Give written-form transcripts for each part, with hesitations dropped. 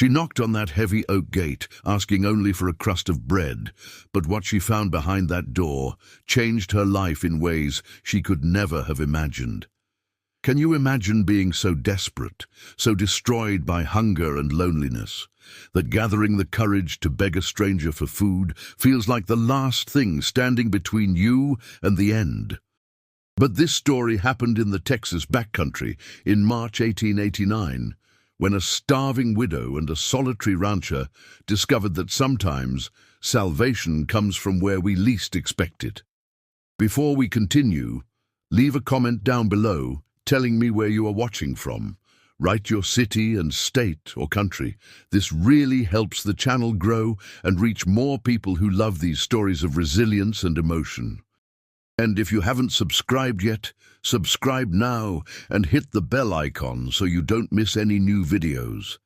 She knocked on that heavy oak gate, asking only for a crust of bread, but what she found behind that door changed her life in ways she could never have imagined. Can you imagine being so desperate, so destroyed by hunger and loneliness, that gathering the courage to beg a stranger for food feels like the last thing standing between you and the end? But this story happened in the Texas backcountry in March 1889, when a starving widow and a solitary rancher discovered that sometimes salvation comes from where we least expect it. Before we continue, leave a comment down below telling me where you are watching from. Write your city and state or country. This really helps the channel grow and reach more people who love these stories of resilience and emotion. And if you haven't subscribed yet, subscribe now and hit the bell icon so you don't miss any new videos.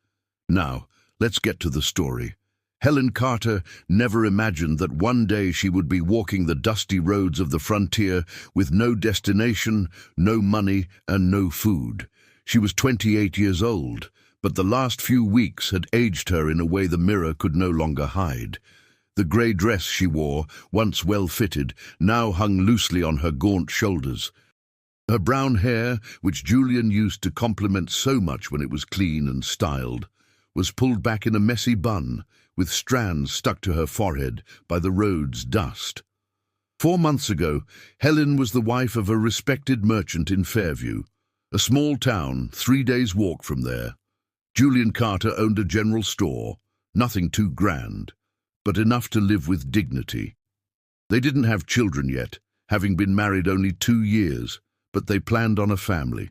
Now, let's get to the story. Helen Carter never imagined that one day she would be walking the dusty roads of the frontier with no destination, no money, and no food. She was 28 years old, but the last few weeks had aged her in a way the mirror could no longer hide. The grey dress she wore, once well-fitted, now hung loosely on her gaunt shoulders. Her brown hair, which Julian used to compliment so much when it was clean and styled, was pulled back in a messy bun, with strands stuck to her forehead by the road's dust. 4 months ago, Helen was the wife of a respected merchant in Fairview, a small town 3 days' walk from there. Julian Carter owned a general store, nothing too grand, but enough to live with dignity. They didn't have children yet, having been married only 2 years, but they planned on a family.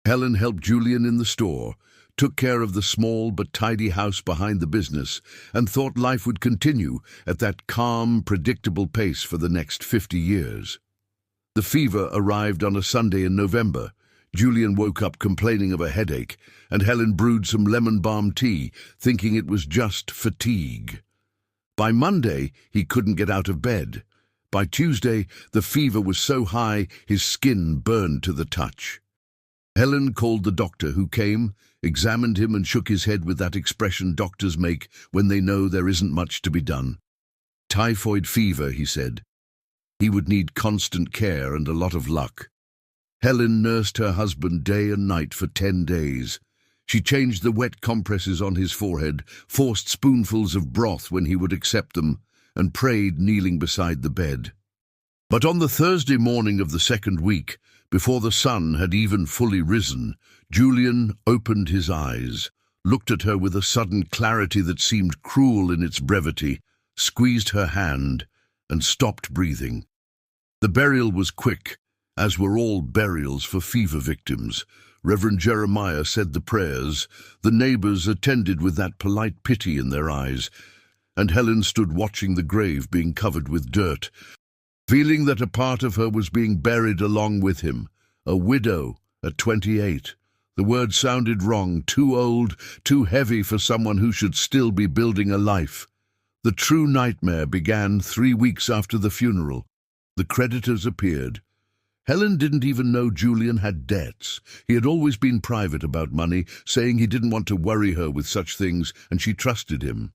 Helen helped Julian in the store, took care of the small but tidy house behind the business, and thought life would continue at that calm, predictable pace for the next 50 years. The fever arrived on a Sunday in November. Julian woke up complaining of a headache, and Helen brewed some lemon balm tea, thinking it was just fatigue. By Monday, he couldn't get out of bed. By Tuesday, the fever was so high his skin burned to the touch. Helen called the doctor, who came, examined him and shook his head with that expression doctors make when they know there isn't much to be done. Typhoid fever, he said. He would need constant care and a lot of luck. Helen nursed her husband day and night for 10 days. She changed the wet compresses on his forehead, forced spoonfuls of broth when he would accept them, and prayed kneeling beside the bed. But on the Thursday morning of the second week, before the sun had even fully risen, Julian opened his eyes, looked at her with a sudden clarity that seemed cruel in its brevity, squeezed her hand, and stopped breathing. The burial was quick, as were all burials for fever victims. Reverend Jeremiah said the prayers, the neighbors attended with that polite pity in their eyes, and Helen stood watching the grave being covered with dirt, feeling that a part of her was being buried along with him, a widow at 28. The word sounded wrong, too old, too heavy for someone who should still be building a life. The true nightmare began 3 weeks after the funeral. The creditors appeared. Helen didn't even know Julian had debts. He had always been private about money, saying he didn't want to worry her with such things, and she trusted him.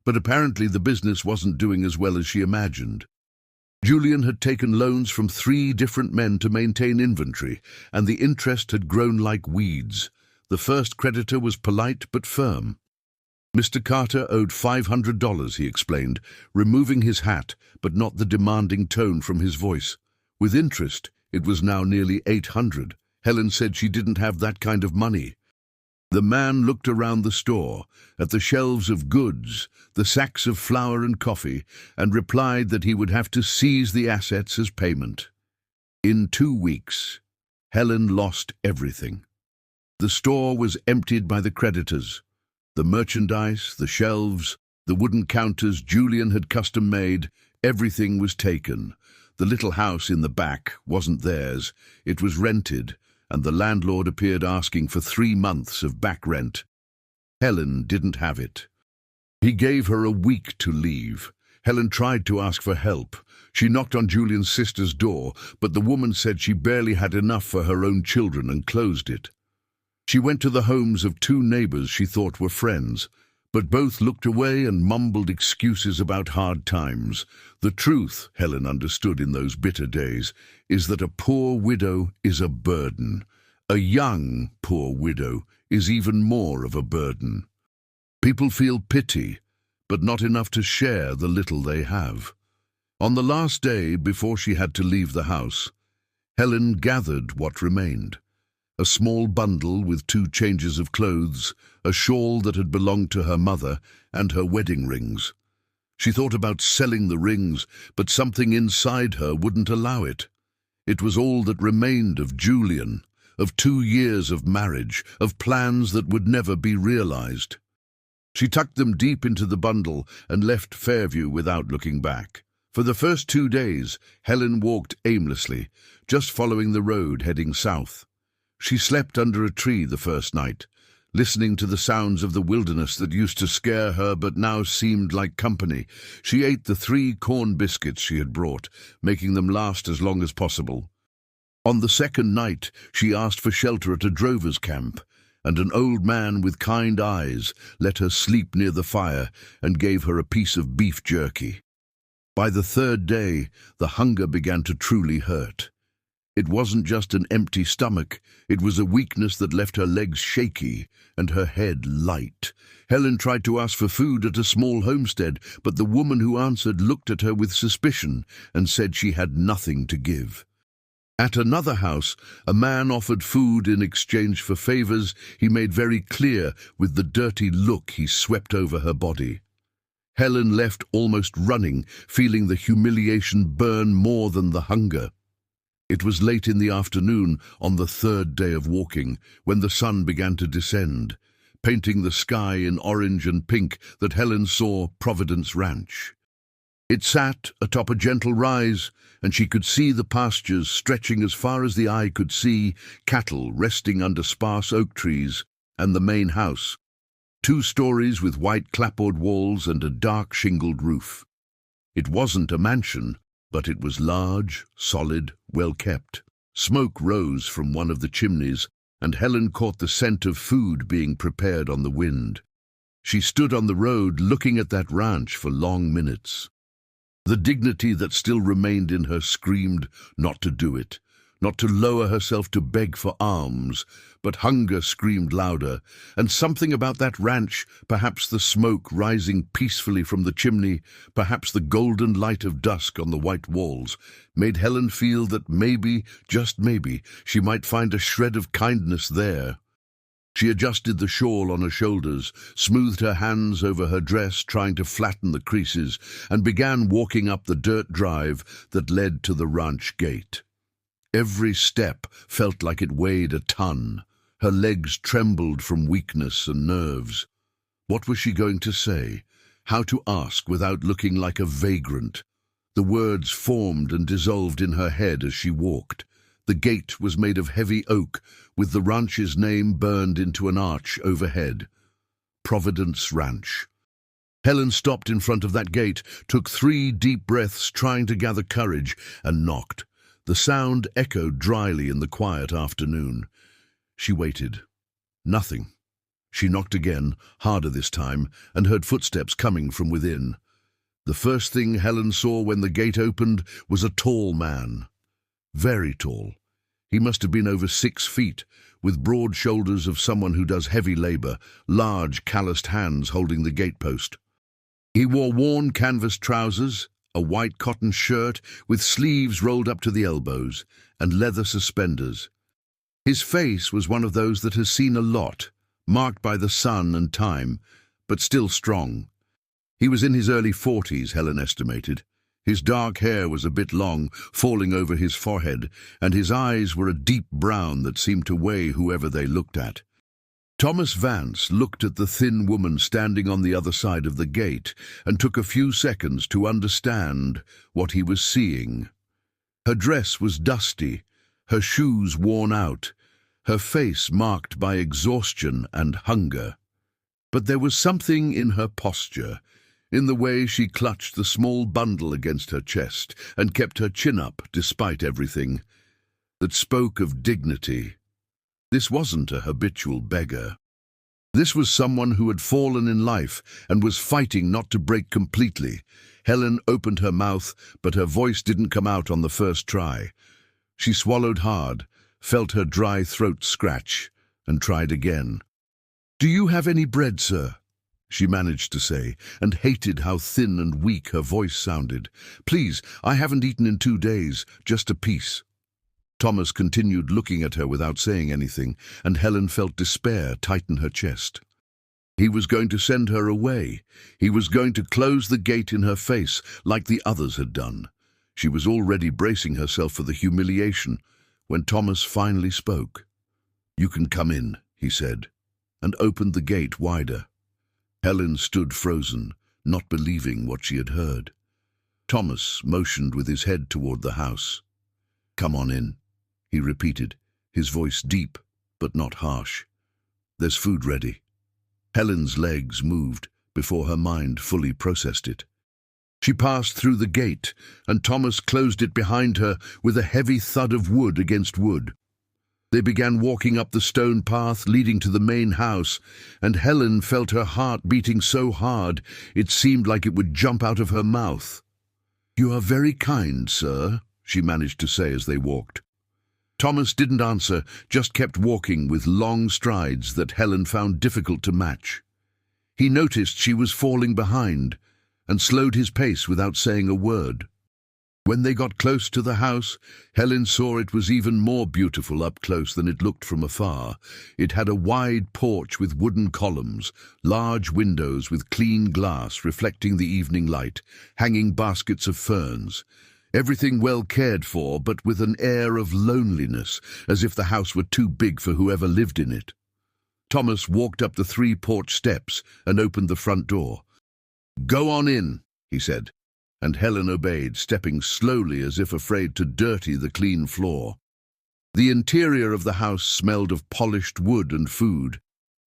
But apparently the business wasn't doing as well as she imagined. Julian had taken loans from 3 different men to maintain inventory, and the interest had grown like weeds. The first creditor was polite but firm. Mr. Carter owed $500, he explained, removing his hat, but not the demanding tone from his voice. With interest, it was now nearly $800. Helen said she didn't have that kind of money. The man looked around the store, at the shelves of goods, the sacks of flour and coffee, and replied that he would have to seize the assets as payment. In 2 weeks, Helen lost everything. The store was emptied by the creditors. The merchandise, the shelves, the wooden counters Julian had custom-made, everything was taken. The little house in the back wasn't theirs. It was rented, and the landlord appeared asking for 3 months of back rent. Helen didn't have it. He gave her a week to leave. Helen tried to ask for help. She knocked on Julian's sister's door, but the woman said she barely had enough for her own children and closed it. She went to the homes of two neighbors she thought were friends, but both looked away and mumbled excuses about hard times. The truth, Helen understood in those bitter days, is that a poor widow is a burden. A young poor widow is even more of a burden. People feel pity, but not enough to share the little they have. On the last day before she had to leave the house, Helen gathered what remained. A small bundle with 2 changes of clothes, a shawl that had belonged to her mother, and her wedding rings. She thought about selling the rings, but something inside her wouldn't allow it. It was all that remained of Julian, of 2 years of marriage, of plans that would never be realized. She tucked them deep into the bundle and left Fairview without looking back. For the first 2 days, Helen walked aimlessly, just following the road heading south. She slept under a tree the first night, listening to the sounds of the wilderness that used to scare her but now seemed like company. She ate the 3 corn biscuits she had brought, making them last as long as possible. On the second night, she asked for shelter at a drover's camp, and an old man with kind eyes let her sleep near the fire and gave her a piece of beef jerky. By the 3rd day, the hunger began to truly hurt. It wasn't just an empty stomach, it was a weakness that left her legs shaky and her head light. Helen tried to ask for food at a small homestead, but the woman who answered looked at her with suspicion and said she had nothing to give. At another house, a man offered food in exchange for favors he made very clear with the dirty look he swept over her body. Helen left almost running, feeling the humiliation burn more than the hunger. It was late in the afternoon on the 3rd day of walking when the sun began to descend, painting the sky in orange and pink that Helen saw Providence Ranch. It sat atop a gentle rise, and she could see the pastures stretching as far as the eye could see, cattle resting under sparse oak trees, and the main house, 2 stories with white clapboard walls and a dark shingled roof. It wasn't a mansion, but it was large, solid, well-kept. Smoke rose from one of the chimneys, and Helen caught the scent of food being prepared on the wind. She stood on the road looking at that ranch for long minutes. The dignity that still remained in her screamed not to do it, not to lower herself to beg for alms, but hunger screamed louder, and something about that ranch, perhaps the smoke rising peacefully from the chimney, perhaps the golden light of dusk on the white walls, made Helen feel that maybe, just maybe, she might find a shred of kindness there. She adjusted the shawl on her shoulders, smoothed her hands over her dress, trying to flatten the creases, and began walking up the dirt drive that led to the ranch gate. Every step felt like it weighed a ton. Her legs trembled from weakness and nerves. What was she going to say? How to ask without looking like a vagrant? The words formed and dissolved in her head as she walked. The gate was made of heavy oak, with the ranch's name burned into an arch overhead. Providence Ranch. Helen stopped in front of that gate, took 3 deep breaths trying to gather courage, and knocked. The sound echoed dryly in the quiet afternoon. She waited. Nothing. She knocked again, harder this time, and heard footsteps coming from within. The first thing Helen saw when the gate opened was a tall man. Very tall. He must have been over 6 feet, with broad shoulders of someone who does heavy labor, large calloused hands holding the gatepost. He wore worn canvas trousers, a white cotton shirt with sleeves rolled up to the elbows, and leather suspenders. His face was one of those that has seen a lot, marked by the sun and time, but still strong. He was in his early 40s, Helen estimated. His dark hair was a bit long, falling over his forehead, and his eyes were a deep brown that seemed to weigh whoever they looked at. Thomas Vance looked at the thin woman standing on the other side of the gate and took a few seconds to understand what he was seeing. Her dress was dusty, her shoes worn out, her face marked by exhaustion and hunger. But there was something in her posture, in the way she clutched the small bundle against her chest and kept her chin up despite everything, that spoke of dignity. This wasn't a habitual beggar. This was someone who had fallen in life and was fighting not to break completely. Helen opened her mouth, but her voice didn't come out on the first try. She swallowed hard, felt her dry throat scratch, and tried again. "Do you have any bread, sir?" she managed to say, and hated how thin and weak her voice sounded. "Please, I haven't eaten in 2 days, just a piece." Thomas continued looking at her without saying anything, and Helen felt despair tighten her chest. He was going to send her away. He was going to close the gate in her face, like the others had done. She was already bracing herself for the humiliation when Thomas finally spoke. "You can come in," he said, and opened the gate wider. Helen stood frozen, not believing what she had heard. Thomas motioned with his head toward the house. "Come on in," he repeated, his voice deep but not harsh. "There's food ready." Helen's legs moved before her mind fully processed it. She passed through the gate, and Thomas closed it behind her with a heavy thud of wood against wood. They began walking up the stone path leading to the main house, and Helen felt her heart beating so hard it seemed like it would jump out of her mouth. "You are very kind, sir," she managed to say as they walked. Thomas didn't answer, just kept walking with long strides that Helen found difficult to match. He noticed she was falling behind and slowed his pace without saying a word. When they got close to the house, Helen saw it was even more beautiful up close than it looked from afar. It had a wide porch with wooden columns, large windows with clean glass reflecting the evening light, hanging baskets of ferns. Everything well cared for, but with an air of loneliness, as if the house were too big for whoever lived in it. Thomas walked up the 3 porch steps and opened the front door. "Go on in," he said, and Helen obeyed, stepping slowly as if afraid to dirty the clean floor. The interior of the house smelled of polished wood and food.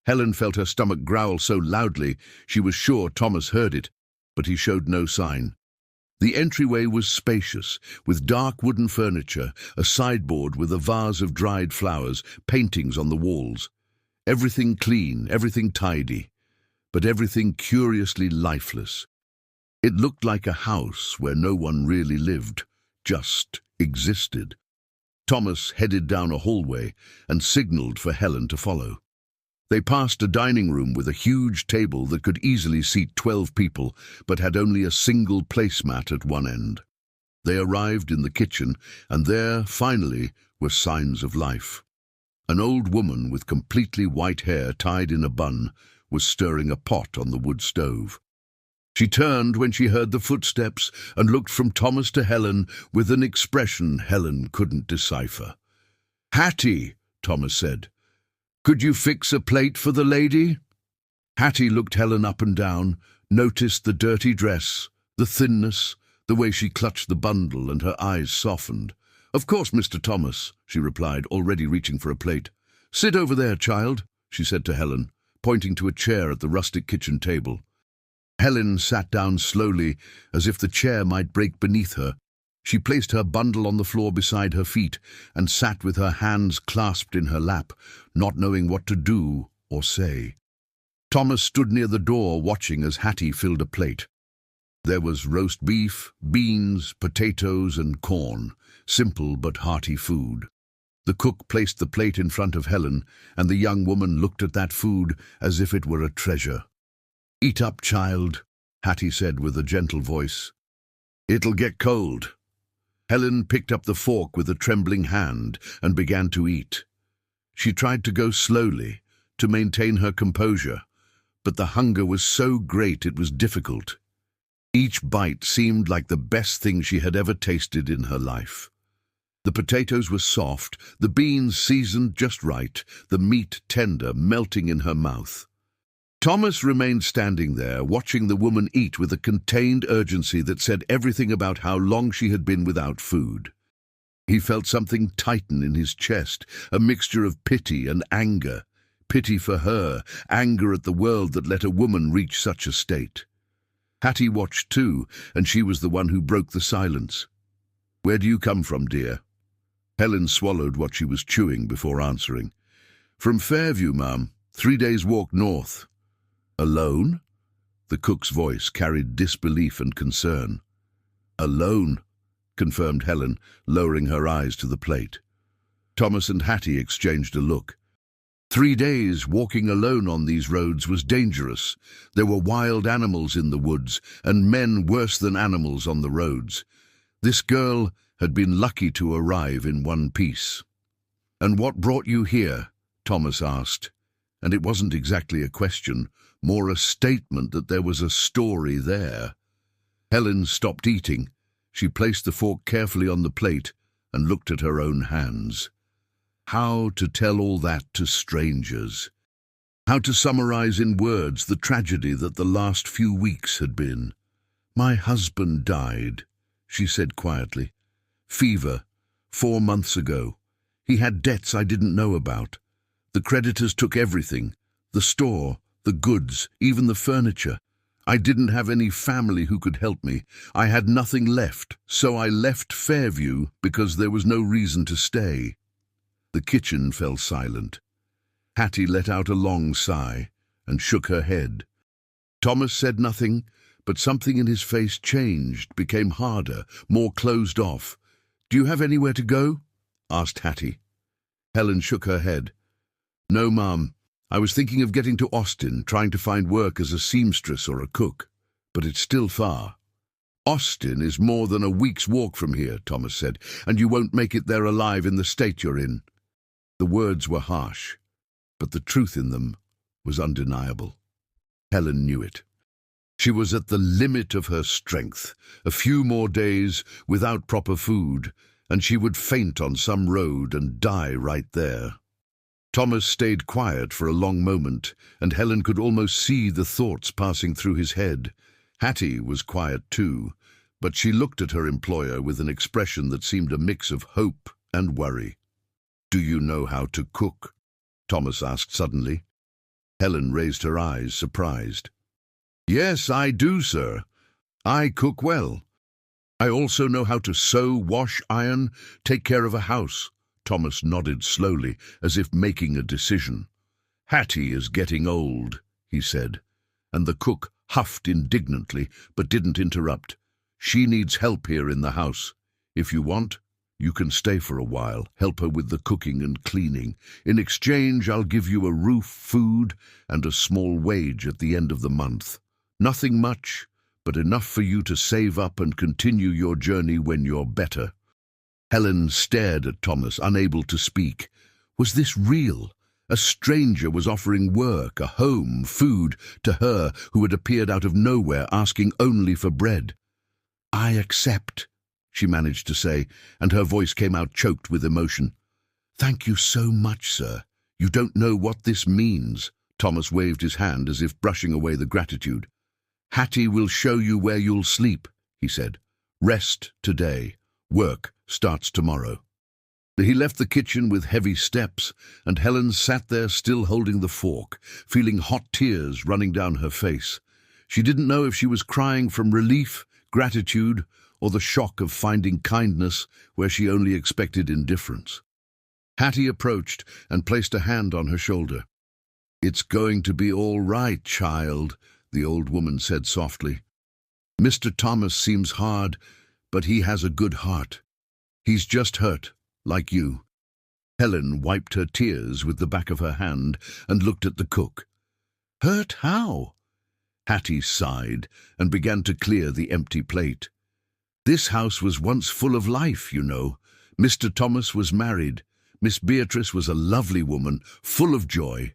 Helen felt her stomach growl so loudly she was sure Thomas heard it, but he showed no sign. The entryway was spacious, with dark wooden furniture, a sideboard with a vase of dried flowers, paintings on the walls. Everything clean, everything tidy, but everything curiously lifeless. It looked like a house where no one really lived, just existed. Thomas headed down a hallway and signaled for Helen to follow. They passed a dining room with a huge table that could easily seat 12 people, but had only a single placemat at one end. They arrived in the kitchen, and there, finally, were signs of life. An old woman with completely white hair tied in a bun was stirring a pot on the wood stove. She turned when she heard the footsteps and looked from Thomas to Helen with an expression Helen couldn't decipher. "Hattie," Thomas said, "could you fix a plate for the lady?" Hattie looked Helen up and down, noticed the dirty dress, the thinness, the way she clutched the bundle, and her eyes softened. "Of course, Mr. Thomas," she replied, already reaching for a plate. "Sit over there, child," she said to Helen, pointing to a chair at the rustic kitchen table. Helen sat down slowly, as if the chair might break beneath her. She placed her bundle on the floor beside her feet and sat with her hands clasped in her lap, not knowing what to do or say. Thomas stood near the door watching as Hattie filled a plate. There was roast beef, beans, potatoes and corn, simple but hearty food. The cook placed the plate in front of Helen, and the young woman looked at that food as if it were a treasure. "Eat up, child," Hattie said with a gentle voice. "It'll get cold." Helen picked up the fork with a trembling hand and began to eat. She tried to go slowly, to maintain her composure, but the hunger was so great it was difficult. Each bite seemed like the best thing she had ever tasted in her life. The potatoes were soft, the beans seasoned just right, the meat tender, melting in her mouth. Thomas remained standing there, watching the woman eat with a contained urgency that said everything about how long she had been without food. He felt something tighten in his chest, a mixture of pity and anger. Pity for her, anger at the world that let a woman reach such a state. Hattie watched too, and she was the one who broke the silence. "Where do you come from, dear?" Helen swallowed what she was chewing before answering. From Fairview, ma'am. 3 days' walk north. Alone? The cook's voice carried disbelief and concern. Alone, confirmed Helen, lowering her eyes to the plate. Thomas and Hattie exchanged a look. 3 days walking alone on these roads was dangerous. There were wild animals in the woods, and men worse than animals on the roads. This girl had been lucky to arrive in one piece. "And what brought you here?" Thomas asked. And it wasn't exactly a question, more a statement that there was a story there. Helen stopped eating. She placed the fork carefully on the plate and looked at her own hands. How to tell all that to strangers? How to summarize in words the tragedy that the last few weeks had been? "My husband died," she said quietly. "Fever, 4 months ago. He had debts I didn't know about. The creditors took everything, the store, the goods, even the furniture. I didn't have any family who could help me. I had nothing left, so I left Fairview because there was no reason to stay." The kitchen fell silent. Hattie let out a long sigh and shook her head. Thomas said nothing, but something in his face changed, became harder, more closed off. "Do you have anywhere to go?" asked Hattie. Helen shook her head. "No, ma'am. I was thinking of getting to Austin, trying to find work as a seamstress or a cook, but it's still far." "Austin is more than a week's walk from here," Thomas said, "and you won't make it there alive in the state you're in." The words were harsh, but the truth in them was undeniable. Helen knew it. She was at the limit of her strength. A few more days without proper food, and she would faint on some road and die right there. Thomas stayed quiet for a long moment, and Helen could almost see the thoughts passing through his head. Hattie was quiet too, but she looked at her employer with an expression that seemed a mix of hope and worry. "Do you know how to cook?" Thomas asked suddenly. Helen raised her eyes, surprised. "Yes, I do, sir. I cook well. I also know how to sew, wash, iron, take care of a house." Thomas nodded slowly, as if making a decision. "Hattie is getting old," he said, and the cook huffed indignantly, but didn't interrupt. "She needs help here in the house. If you want, you can stay for a while, help her with the cooking and cleaning. In exchange, I'll give you a roof, food, and a small wage at the end of the month. Nothing much, but enough for you to save up and continue your journey when you're better." Helen stared at Thomas, unable to speak. Was this real? A stranger was offering work, a home, food, to her who had appeared out of nowhere, asking only for bread. "I accept," she managed to say, and her voice came out choked with emotion. "Thank you so much, sir. You don't know what this means." Thomas waved his hand as if brushing away the gratitude. "Hattie will show you where you'll sleep," he said. "Rest today. Work starts tomorrow." He left the kitchen with heavy steps, and Helen sat there still holding the fork, feeling hot tears running down her face. She didn't know if she was crying from relief, gratitude, or the shock of finding kindness where she only expected indifference. Hattie approached and placed a hand on her shoulder. "It's going to be all right, child," the old woman said softly. "Mr. Thomas seems hard, but he has a good heart. He's just hurt, like you." Helen wiped her tears with the back of her hand and looked at the cook. "Hurt how?" Hattie sighed and began to clear the empty plate. "This house was once full of life, you know. Mr. Thomas was married. Miss Beatrice was a lovely woman, full of joy.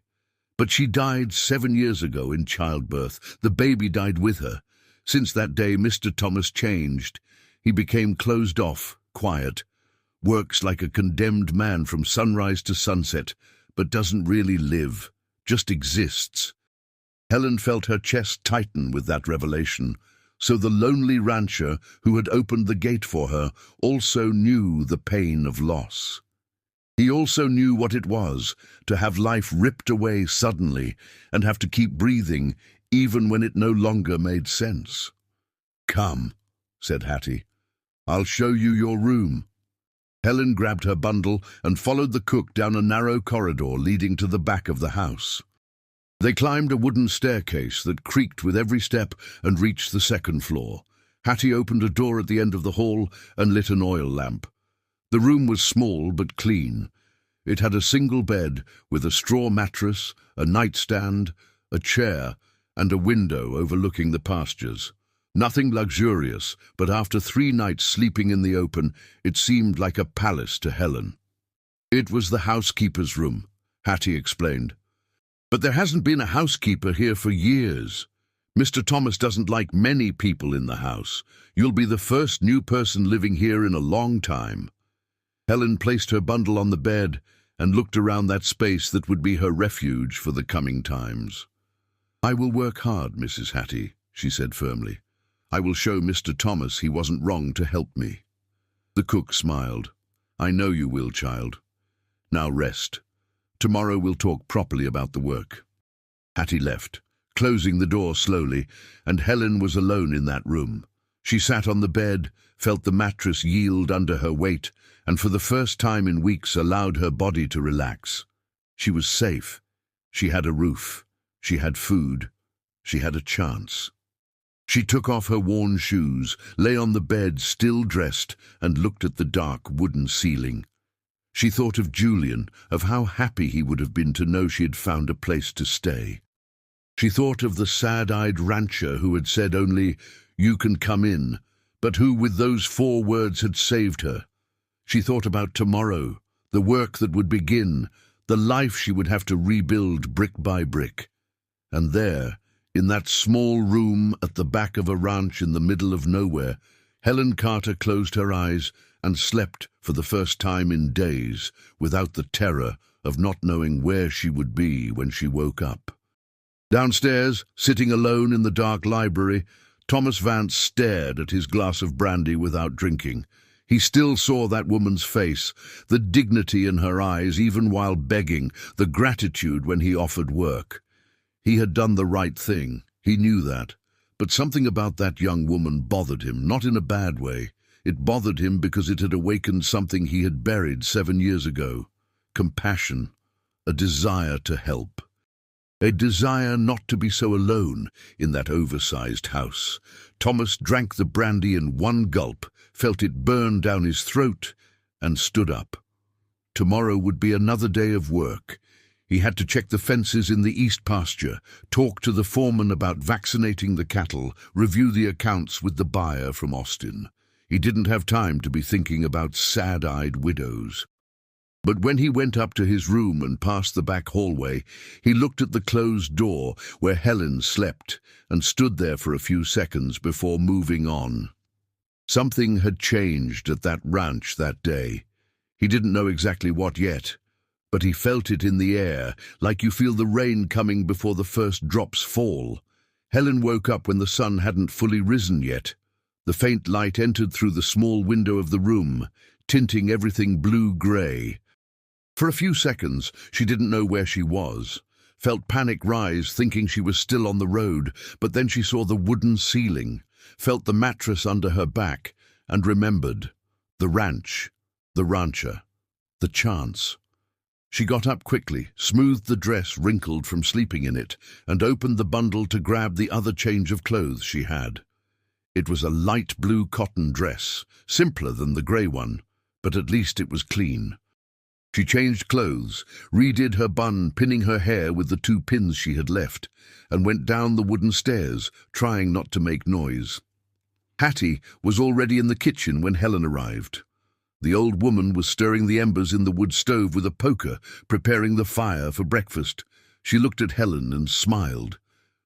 But she died 7 years ago in childbirth. The baby died with her. Since that day, Mr. Thomas changed. He became closed off, quiet, works like a condemned man from sunrise to sunset, but doesn't really live, just exists." Helen felt her chest tighten with that revelation. So the lonely rancher who had opened the gate for her also knew the pain of loss. He also knew what it was to have life ripped away suddenly and have to keep breathing even when it no longer made sense. "Come," said Hattie. "I'll show you your room." Helen grabbed her bundle and followed the cook down a narrow corridor leading to the back of the house. They climbed a wooden staircase that creaked with every step and reached the second floor. Hattie opened a door at the end of the hall and lit an oil lamp. The room was small but clean. It had a single bed with a straw mattress, a nightstand, a chair, and a window overlooking the pastures. Nothing luxurious, but after 3 nights sleeping in the open, it seemed like a palace to Helen. It was the housekeeper's room, Hattie explained. But there hasn't been a housekeeper here for years. Mr. Tomás doesn't like many people in the house. You'll be the first new person living here in a long time. Helen placed her bundle on the bed and looked around that space that would be her refuge for the coming times. "I will work hard, Mrs. Hattie," she said firmly. "I will show Mr. Tomás he wasn't wrong to help me." The cook smiled. "I know you will, child. Now rest. Tomorrow we'll talk properly about the work." Hattie left, closing the door slowly, and Helen was alone in that room. She sat on the bed, felt the mattress yield under her weight, and for the first time in weeks allowed her body to relax. She was safe. She had a roof. She had food. She had a chance. She took off her worn shoes, lay on the bed still dressed, and looked at the dark wooden ceiling. She thought of Julian, of how happy he would have been to know she had found a place to stay. She thought of the sad-eyed rancher who had said only, "You can come in," but who with those 4 words had saved her. She thought about tomorrow, the work that would begin, the life she would have to rebuild brick by brick. And there, in that small room at the back of a ranch in the middle of nowhere, Helen Carter closed her eyes and slept for the first time in days, without the terror of not knowing where she would be when she woke up. Downstairs, sitting alone in the dark library, Tomás Vance stared at his glass of brandy without drinking. He still saw that woman's face, the dignity in her eyes even while begging, the gratitude when he offered work. He had done the right thing, he knew that, but something about that young woman bothered him, not in a bad way. It bothered him because it had awakened something he had buried 7 years ago. Compassion, a desire to help. A desire not to be so alone in that oversized house. Tomás drank the brandy in one gulp, felt it burn down his throat, and stood up. Tomorrow would be another day of work. He had to check the fences in the east pasture, talk to the foreman about vaccinating the cattle, review the accounts with the buyer from Austin. He didn't have time to be thinking about sad-eyed widows. But when he went up to his room and past the back hallway, he looked at the closed door where Helen slept and stood there for a few seconds before moving on. Something had changed at that ranch that day. He didn't know exactly what yet, but he felt it in the air, like you feel the rain coming before the first drops fall. Helen woke up when the sun hadn't fully risen yet. The faint light entered through the small window of the room, tinting everything blue-grey. For a few seconds, she didn't know where she was, felt panic rise, thinking she was still on the road, but then she saw the wooden ceiling, felt the mattress under her back, and remembered the ranch, the rancher, the chance. She got up quickly, smoothed the dress wrinkled from sleeping in it, and opened the bundle to grab the other change of clothes she had. It was a light blue cotton dress, simpler than the grey one, but at least it was clean. She changed clothes, redid her bun, pinning her hair with the 2 pins she had left, and went down the wooden stairs, trying not to make noise. Hattie was already in the kitchen when Helen arrived. The old woman was stirring the embers in the wood stove with a poker, preparing the fire for breakfast. She looked at Helen and smiled.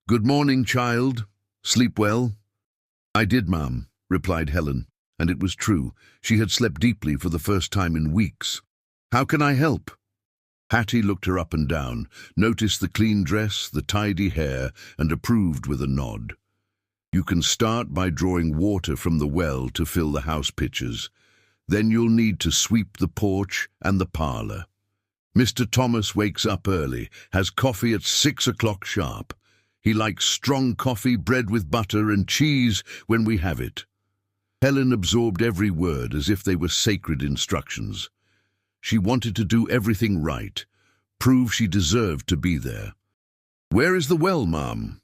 "Good morning, child. Sleep well?" "I did, ma'am," replied Helen, and it was true. She had slept deeply for the first time in weeks. "How can I help?" Hattie looked her up and down, noticed the clean dress, the tidy hair, and approved with a nod. "You can start by drawing water from the well to fill the house pitchers. Then you'll need to sweep the porch and the parlor. Mr. Tomás wakes up early, has coffee at 6 o'clock sharp. He likes strong coffee, bread with butter and cheese when we have it." Helen absorbed every word as if they were sacred instructions. She wanted to do everything right, prove she deserved to be there. "Where is the well, ma'am?"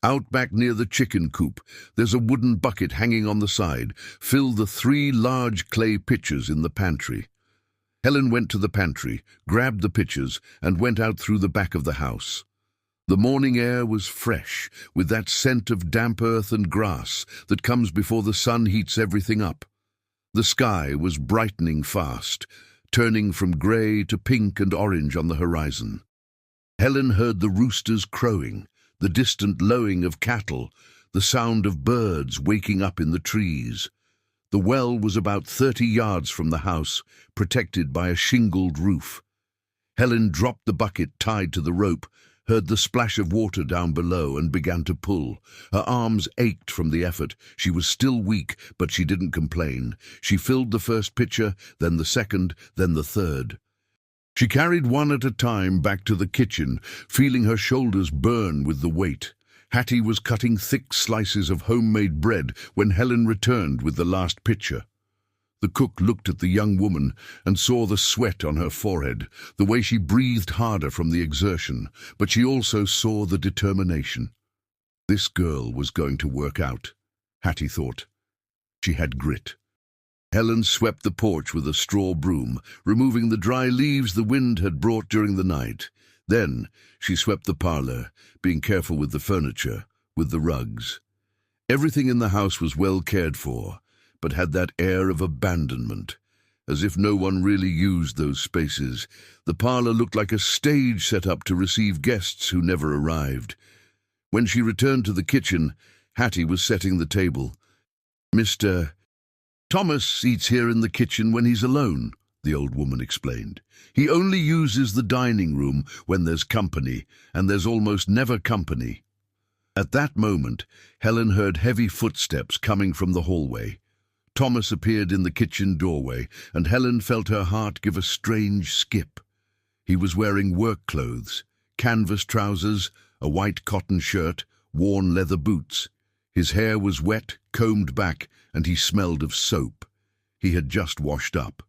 "Out back near the chicken coop. There's a wooden bucket hanging on the side. Fill the 3 large clay pitchers in the pantry." Helen went to the pantry, grabbed the pitchers, and went out through the back of the house. The morning air was fresh, with that scent of damp earth and grass that comes before the sun heats everything up. The sky was brightening fast, turning from grey to pink and orange on the horizon. Helen heard the roosters crowing, the distant lowing of cattle, the sound of birds waking up in the trees. The well was about 30 yards from the house, protected by a shingled roof. Helen dropped the bucket tied to the rope, heard the splash of water down below, and began to pull. Her arms ached from the effort. She was still weak, but she didn't complain. She filled the first pitcher, then the second, then the third. She carried one at a time back to the kitchen, feeling her shoulders burn with the weight. Hattie was cutting thick slices of homemade bread when Helen returned with the last pitcher. The cook looked at the young woman and saw the sweat on her forehead, the way she breathed harder from the exertion, but she also saw the determination. This girl was going to work out, Hattie thought. She had grit. Helen swept the porch with a straw broom, removing the dry leaves the wind had brought during the night. Then she swept the parlour, being careful with the furniture, with the rugs. Everything in the house was well cared for, but had that air of abandonment, as if no one really used those spaces. The parlour looked like a stage set up to receive guests who never arrived. When she returned to the kitchen, Hattie was setting the table. "Mr. Thomas eats here in the kitchen when he's alone," the old woman explained. "He only uses the dining room when there's company, and there's almost never company." At that moment, Helen heard heavy footsteps coming from the hallway. Thomas appeared in the kitchen doorway, and Helen felt her heart give a strange skip. He was wearing work clothes, canvas trousers, a white cotton shirt, worn leather boots. His hair was wet, combed back, and he smelled of soap. He had just washed up.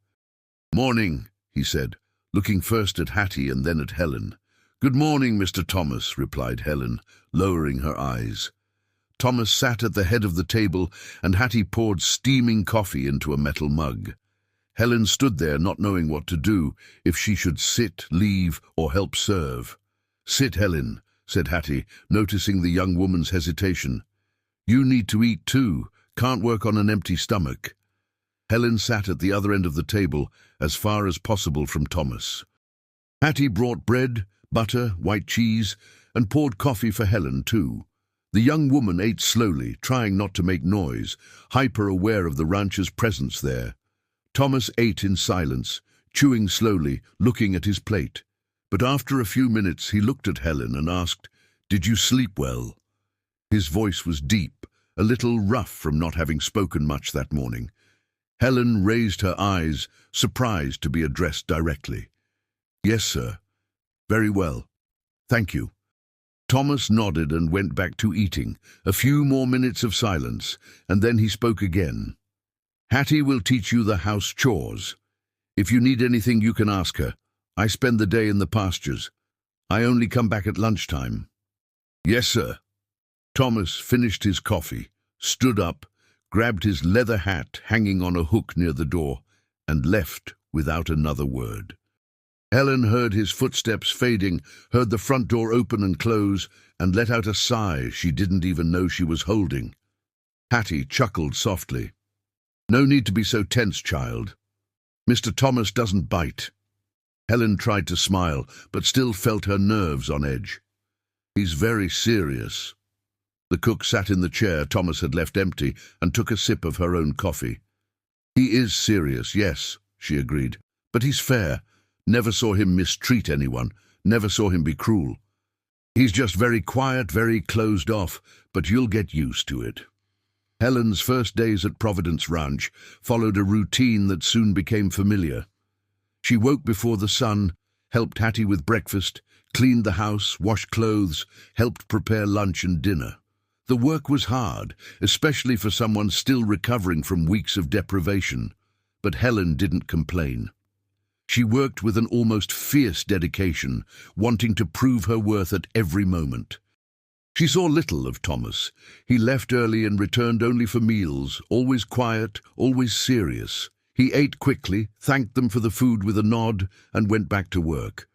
"Morning," he said, looking first at Hattie and then at Helen. "Good morning, Mr. Thomas," replied Helen, lowering her eyes. Thomas sat at the head of the table, and Hattie poured steaming coffee into a metal mug. Helen stood there, not knowing what to do, if she should sit, leave, or help serve. "Sit, Helen," said Hattie, noticing the young woman's hesitation. "You need to eat too. Can't work on an empty stomach." Helen sat at the other end of the table, as far as possible from Thomas. Hattie brought bread, butter, white cheese, and poured coffee for Helen too. The young woman ate slowly, trying not to make noise, hyper-aware of the rancher's presence there. Thomas ate in silence, chewing slowly, looking at his plate. But after a few minutes he looked at Helen and asked, "Did you sleep well?" His voice was deep, a little rough from not having spoken much that morning. Helen raised her eyes, surprised to be addressed directly. "Yes, sir. Very well. Thank you." Thomas nodded and went back to eating. A few more minutes of silence, and then he spoke again. "Hattie will teach you the house chores. If you need anything, you can ask her. I spend the day in the pastures. I only come back at lunchtime." "Yes, sir." Thomas finished his coffee, stood up, grabbed his leather hat hanging on a hook near the door, and left without another word. Helen heard his footsteps fading, heard the front door open and close, and let out a sigh she didn't even know she was holding. Hattie chuckled softly. "No need to be so tense, child. Mr. Thomas doesn't bite." Helen tried to smile, but still felt her nerves on edge. "He's very serious." The cook sat in the chair Thomas had left empty and took a sip of her own coffee. "He is serious, yes," she agreed. "But he's fair. Never saw him mistreat anyone, never saw him be cruel. He's just very quiet, very closed off, but you'll get used to it." Helen's first days at Providence Ranch followed a routine that soon became familiar. She woke before the sun, helped Hattie with breakfast, cleaned the house, washed clothes, helped prepare lunch and dinner. The work was hard, especially for someone still recovering from weeks of deprivation, but Helen didn't complain. She worked with an almost fierce dedication, wanting to prove her worth at every moment. She saw little of Tomás. He left early and returned only for meals, always quiet, always serious. He ate quickly, thanked them for the food with a nod, and went back to work.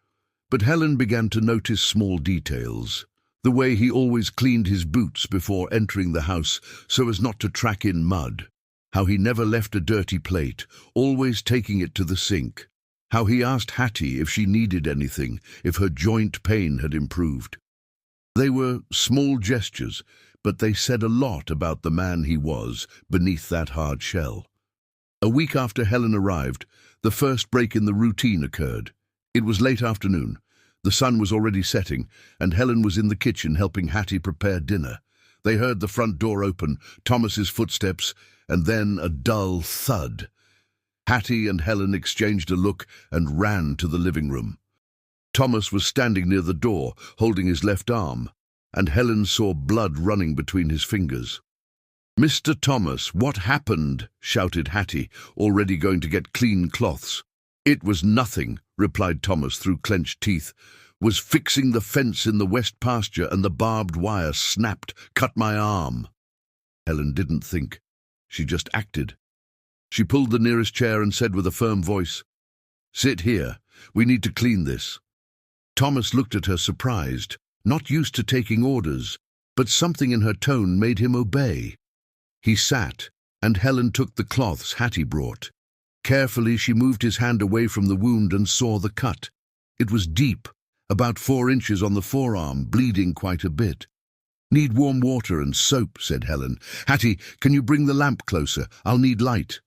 But Helen began to notice small details. The way he always cleaned his boots before entering the house so as not to track in mud. How he never left a dirty plate, always taking it to the sink. How he asked Hattie if she needed anything, if her joint pain had improved. They were small gestures, but they said a lot about the man he was beneath that hard shell. A week after Helen arrived, the first break in the routine occurred. It was late afternoon. The sun was already setting, and Helen was in the kitchen helping Hattie prepare dinner. They heard the front door open, Thomas's footsteps, and then a dull thud. Hattie and Helen exchanged a look and ran to the living room. Tomás was standing near the door, holding his left arm, and Helen saw blood running between his fingers. "Mr. Tomás, what happened?" shouted Hattie, already going to get clean cloths. "It was nothing," replied Tomás through clenched teeth. "Was fixing the fence in the west pasture and the barbed wire snapped, cut my arm." Helen didn't think. She just acted. She pulled the nearest chair and said with a firm voice, "Sit here. We need to clean this." Tomás looked at her surprised, not used to taking orders, but something in her tone made him obey. He sat, and Helen took the cloths Hattie brought. Carefully she moved his hand away from the wound and saw the cut. It was deep, about 4 inches on the forearm, bleeding quite a bit. "Need warm water and soap," said Helen. "Hattie, can you bring the lamp closer? I'll need light."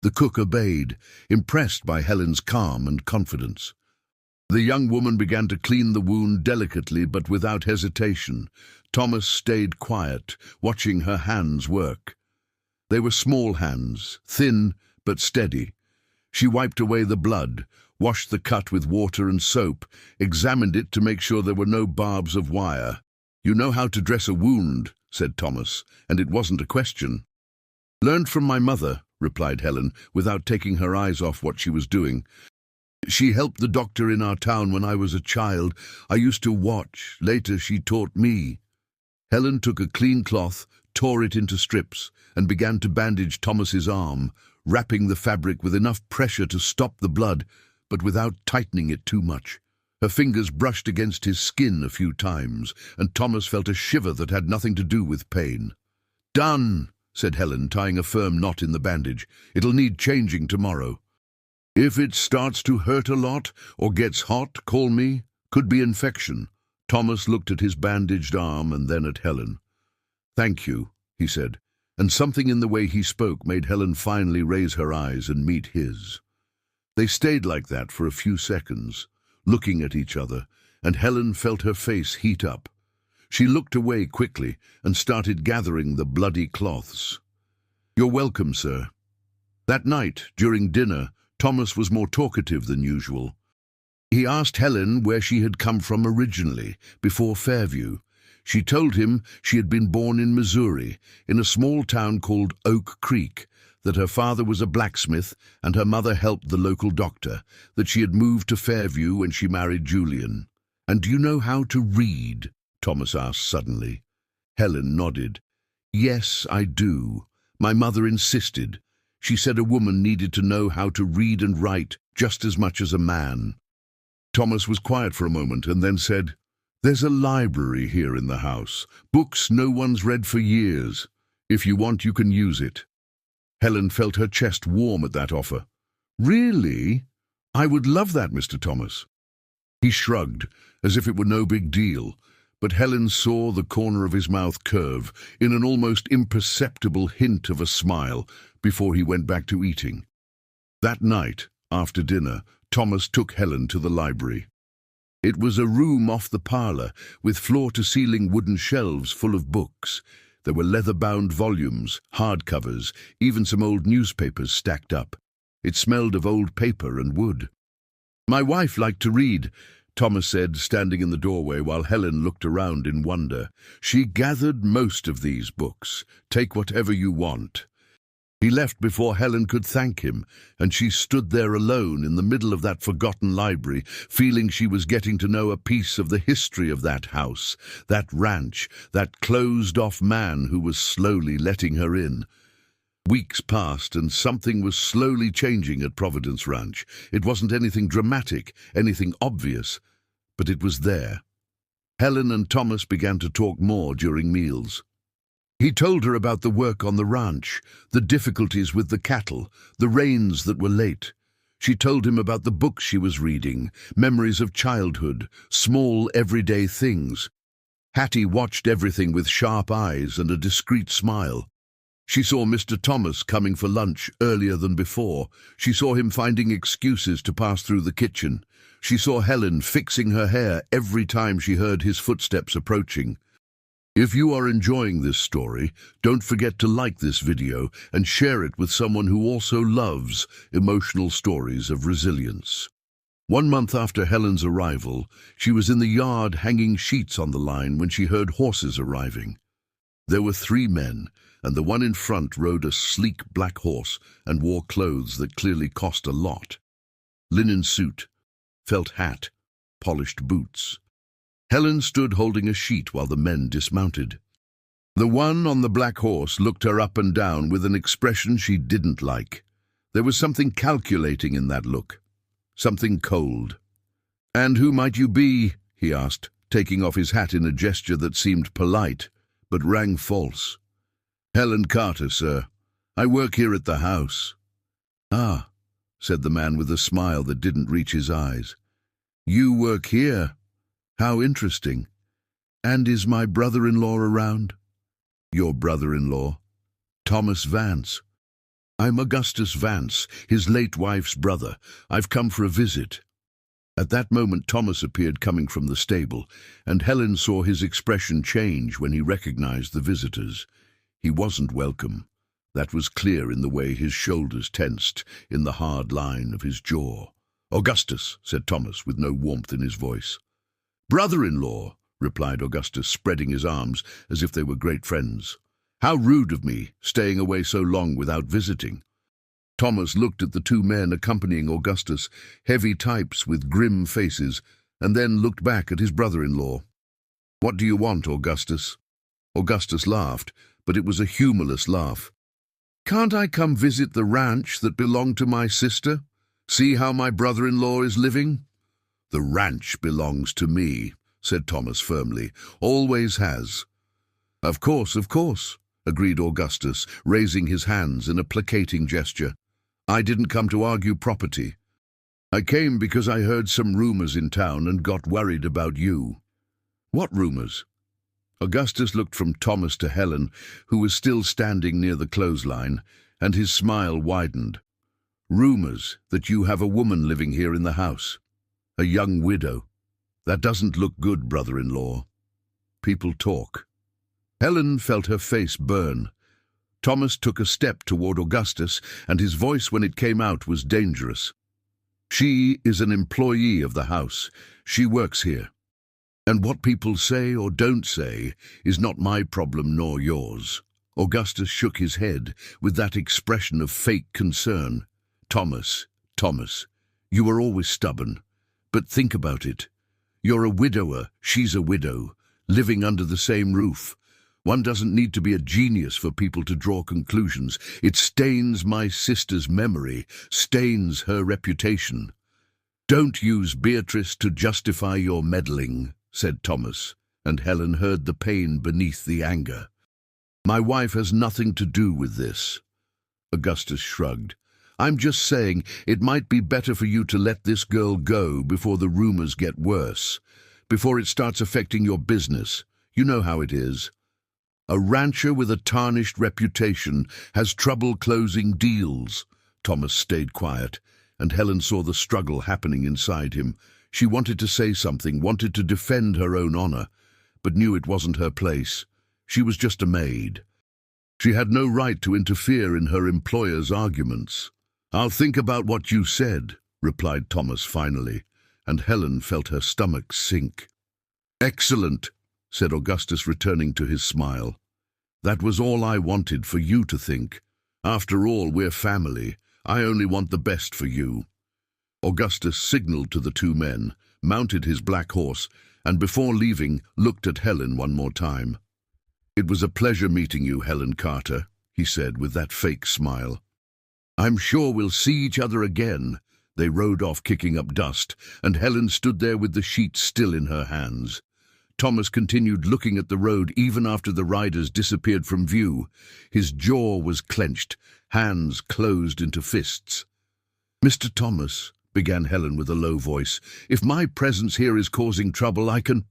The cook obeyed, impressed by Helen's calm and confidence. The young woman began to clean the wound delicately but without hesitation. Tomás stayed quiet, watching her hands work. They were small hands, thin but steady. She wiped away the blood, washed the cut with water and soap, examined it to make sure there were no barbs of wire. "You know how to dress a wound," said Tomás, and it wasn't a question. "Learned from my mother," replied Helen, without taking her eyes off what she was doing. "She helped the doctor in our town when I was a child. I used to watch. Later she taught me." Helen took a clean cloth, tore it into strips, and began to bandage Tomás's arm, wrapping the fabric with enough pressure to stop the blood, but without tightening it too much. Her fingers brushed against his skin a few times, and Tomás felt a shiver that had nothing to do with pain. "Done," said Helen, tying a firm knot in the bandage. "It'll need changing tomorrow." "If it starts to hurt a lot or gets hot, call me. Could be infection." Tomás looked at his bandaged arm and then at Helen. "Thank you," he said, and something in the way he spoke made Helen finally raise her eyes and meet his. They stayed like that for a few seconds, looking at each other, and Helen felt her face heat up. She looked away quickly and started gathering the bloody cloths. "You're welcome, sir." That night, during dinner, Tomás was more talkative than usual. He asked Helen where she had come from originally, before Fairview. She told him she had been born in Missouri, in a small town called Oak Creek, that her father was a blacksmith and her mother helped the local doctor, that she had moved to Fairview when she married Julian. "And do you know how to read?" Tomás asked suddenly. Helen nodded. "Yes, I do. My mother insisted. She said a woman needed to know how to read and write just as much as a man." Tomás was quiet for a moment and then said, "There's a library here in the house. Books no one's read for years. If you want, you can use it." Helen felt her chest warm at that offer. "Really? I would love that, Mr. Tomás." He shrugged, as if it were no big deal, but Helen saw the corner of his mouth curve in an almost imperceptible hint of a smile before he went back to eating. That night, after dinner, Tomás took Helen to the library. It was a room off the parlour, with floor-to-ceiling wooden shelves full of books. There were leather-bound volumes, hardcovers, even some old newspapers stacked up. It smelled of old paper and wood. "My wife liked to read, Thomas said, standing in the doorway while Helen looked around in wonder. She gathered most of these books. Take whatever you want. He left before Helen could thank him, and she stood there alone in the middle of that forgotten library, feeling she was getting to know a piece of the history of that house, that ranch, that closed-off man who was slowly letting her in. Weeks passed, and something was slowly changing at Providence Ranch. It wasn't anything dramatic, anything obvious, but it was there. Helen and Thomas began to talk more during meals. He told her about the work on the ranch, the difficulties with the cattle, the rains that were late. She told him about the books she was reading, memories of childhood, small everyday things. Hattie watched everything with sharp eyes and a discreet smile. She saw Mr. Thomas coming for lunch earlier than before. She saw him finding excuses to pass through the kitchen. She saw Helen fixing her hair every time she heard his footsteps approaching. If you are enjoying this story, don't forget to like this video and share it with someone who also loves emotional stories of resilience. 1 month after Helen's arrival, she was in the yard hanging sheets on the line when she heard horses arriving. There were 3 men, and the one in front rode a sleek black horse and wore clothes that clearly cost a lot. Linen suit, felt hat, polished boots. Helen stood holding a sheet while the men dismounted. The one on the black horse looked her up and down with an expression she didn't like. There was something calculating in that look, something cold. "And who might you be?" he asked, taking off his hat in a gesture that seemed polite, but rang false. "Helen Carter, sir. I work here at the house." "Ah," said the man with a smile that didn't reach his eyes. "You work here? How interesting. And is my brother-in-law around?" "Your brother-in-law?" "Thomas Vance. I'm Augustus Vance, his late wife's brother. I've come for a visit." At that moment Thomas appeared coming from the stable, and Helen saw his expression change when he recognized the visitors. He wasn't welcome. That was clear in the way his shoulders tensed, in the hard line of his jaw. "Augustus," said Thomas, with no warmth in his voice. "Brother-in-law," replied Augustus, spreading his arms as if they were great friends. "How rude of me, staying away so long without visiting." Thomas looked at the 2 men accompanying Augustus, heavy types with grim faces, and then looked back at his brother-in-law. "What do you want, Augustus?" Augustus laughed, but it was a humorless laugh. "Can't I come visit the ranch that belonged to my sister? See how my brother-in-law is living?" "The ranch belongs to me," said Thomas firmly. "Always has." Of course," agreed Augustus, raising his hands in a placating gesture. "I didn't come to argue property. I came because I heard some rumors in town and got worried about you." "What rumors?" Augustus looked from Thomas to Helen, who was still standing near the clothesline, and his smile widened. "Rumors that you have a woman living here in the house. A young widow. That doesn't look good, brother-in-law. People talk." Helen felt her face burn. Thomas took a step toward Augustus, and his voice when it came out was dangerous. "She is an employee of the house. She works here. And what people say or don't say is not my problem nor yours." Augustus shook his head with that expression of fake concern. Thomas, you were always stubborn. But think about it. You're a widower, she's a widow, living under the same roof. One doesn't need to be a genius for people to draw conclusions. It stains my sister's memory, stains her reputation." "Don't use Beatrice to justify your meddling," said Thomas, and Helen heard the pain beneath the anger. "My wife has nothing to do with this." Augustus shrugged. "I'm just saying it might be better for you to let this girl go before the rumors get worse, before it starts affecting your business. You know how it is. A rancher with a tarnished reputation has trouble closing deals." Thomas stayed quiet, and Helen saw the struggle happening inside him. She wanted to say something, wanted to defend her own honor, but knew it wasn't her place. She was just a maid. She had no right to interfere in her employer's arguments. "I'll think about what you said," replied Thomas finally. and Helen felt her stomach sink. "Excellent," said Augustus, returning to his smile. "That was all I wanted for you to think. After all, we're family. I only want the best for you." Augustus signaled to the two men, mounted his black horse, and before leaving, looked at Helen one more time. "It was a pleasure meeting you, Helen Carter," he said with that fake smile. "I'm sure we'll see each other again." They rode off, kicking up dust, and Helen stood there with the sheet still in her hands. Thomas continued looking at the road even after the riders disappeared from view. His jaw was clenched, hands closed into fists. "Mr. Thomas," began Helen with a low voice, "if my presence here is causing trouble, I can—"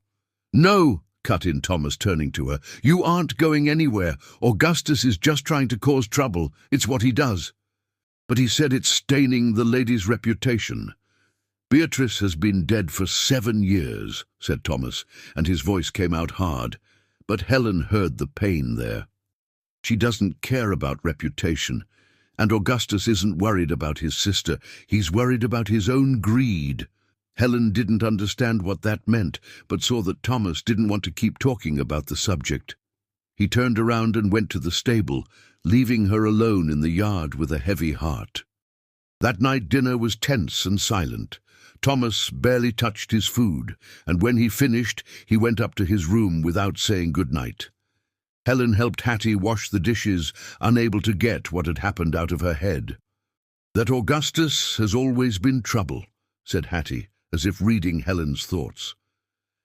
"No!" cut in Thomas, turning to her. "You aren't going anywhere. Augustus is just trying to cause trouble. It's what he does." "But he said it's staining the lady's reputation." "Beatrice has been dead for 7 years, said Thomas, and his voice came out hard. But Helen heard the pain there. "She doesn't care about reputation. And Augustus isn't worried about his sister. He's worried about his own greed." Helen didn't understand what that meant, but saw that Thomas didn't want to keep talking about the subject. He turned around and went to the stable, leaving her alone in the yard with a heavy heart. That night dinner was tense and silent. Thomas barely touched his food, and when he finished, he went up to his room without saying goodnight. Helen helped Hattie wash the dishes, unable to get what had happened out of her head. "That Augustus has always been trouble," said Hattie, as if reading Helen's thoughts.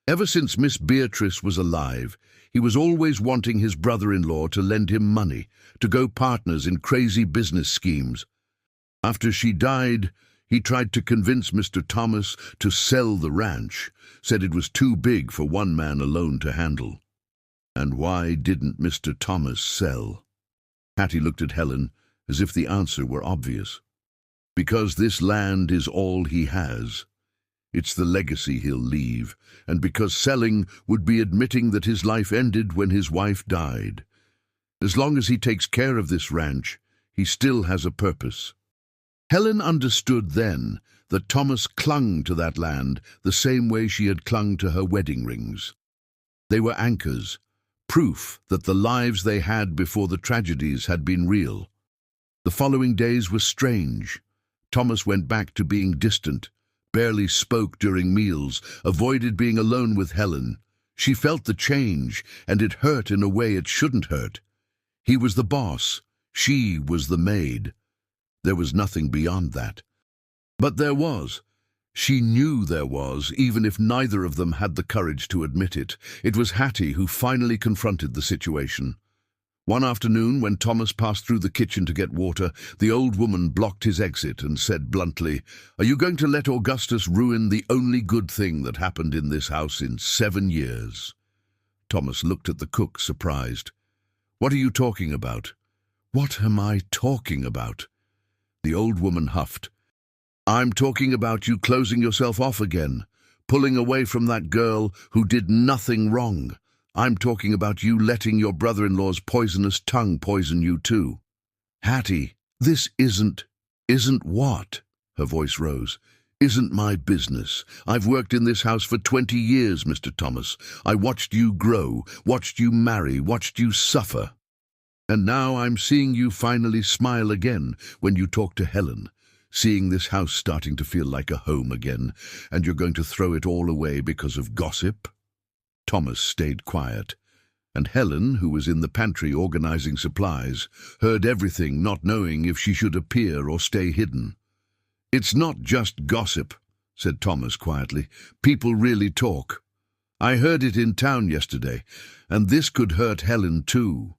"Ever since Miss Beatrice was alive, he was always wanting his brother-in-law to lend him money, to go partners in crazy business schemes. After she died, he tried to convince Mr. Thomas to sell the ranch, said it was too big for one man alone to handle." "And why didn't Mr. Thomas sell?" Hattie looked at Helen as if the answer were obvious. "Because this land is all he has. It's the legacy he'll leave, and because selling would be admitting that his life ended when his wife died. As long as he takes care of this ranch, he still has a purpose." Helen understood then that Thomas clung to that land the same way she had clung to her wedding rings. They were anchors, proof that the lives they had before the tragedies had been real. The following days were strange. Thomas went back to being distant, barely spoke during meals, avoided being alone with Helen. She felt the change, and it hurt in a way it shouldn't hurt. He was the boss, she was the maid. There was nothing beyond that. But there was. She knew there was, even if neither of them had the courage to admit it. It was Hattie who finally confronted the situation. One afternoon, when Thomas passed through the kitchen to get water, the old woman blocked his exit and said bluntly, "Are you going to let Augustus ruin the only good thing that happened in this house in 7 years?" Thomas looked at the cook, surprised. "What are you talking about?" "What am I talking about?" The old woman huffed. "I'm talking about you closing yourself off again, pulling away from that girl who did nothing wrong. I'm talking about you letting your brother-in-law's poisonous tongue poison you too." "Hattie, this isn't what?" Her voice rose. "Isn't my business. I've worked in this house for 20 years, Mr. Thomas. I watched you grow, watched you marry, watched you suffer. And now I'm seeing you finally smile again when you talk to Helen, seeing this house starting to feel like a home again, and you're going to throw it all away because of gossip?" Thomas stayed quiet, and Helen, who was in the pantry organizing supplies, heard everything, not knowing if she should appear or stay hidden. "It's not just gossip," said Thomas quietly. "People really talk. I heard it in town yesterday, and this could hurt Helen too.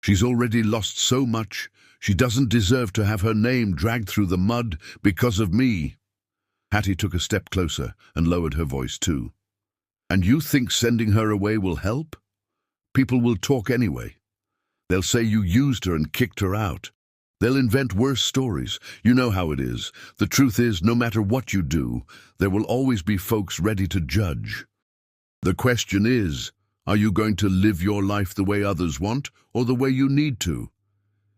She's already lost so much, she doesn't deserve to have her name dragged through the mud because of me." Hattie took a step closer and lowered her voice too. "And you think sending her away will help? People will talk anyway. They'll say you used her and kicked her out. They'll invent worse stories. You know how it is. The truth is, no matter what you do, there will always be folks ready to judge. The question is, are you going to live your life the way others want, or the way you need to?"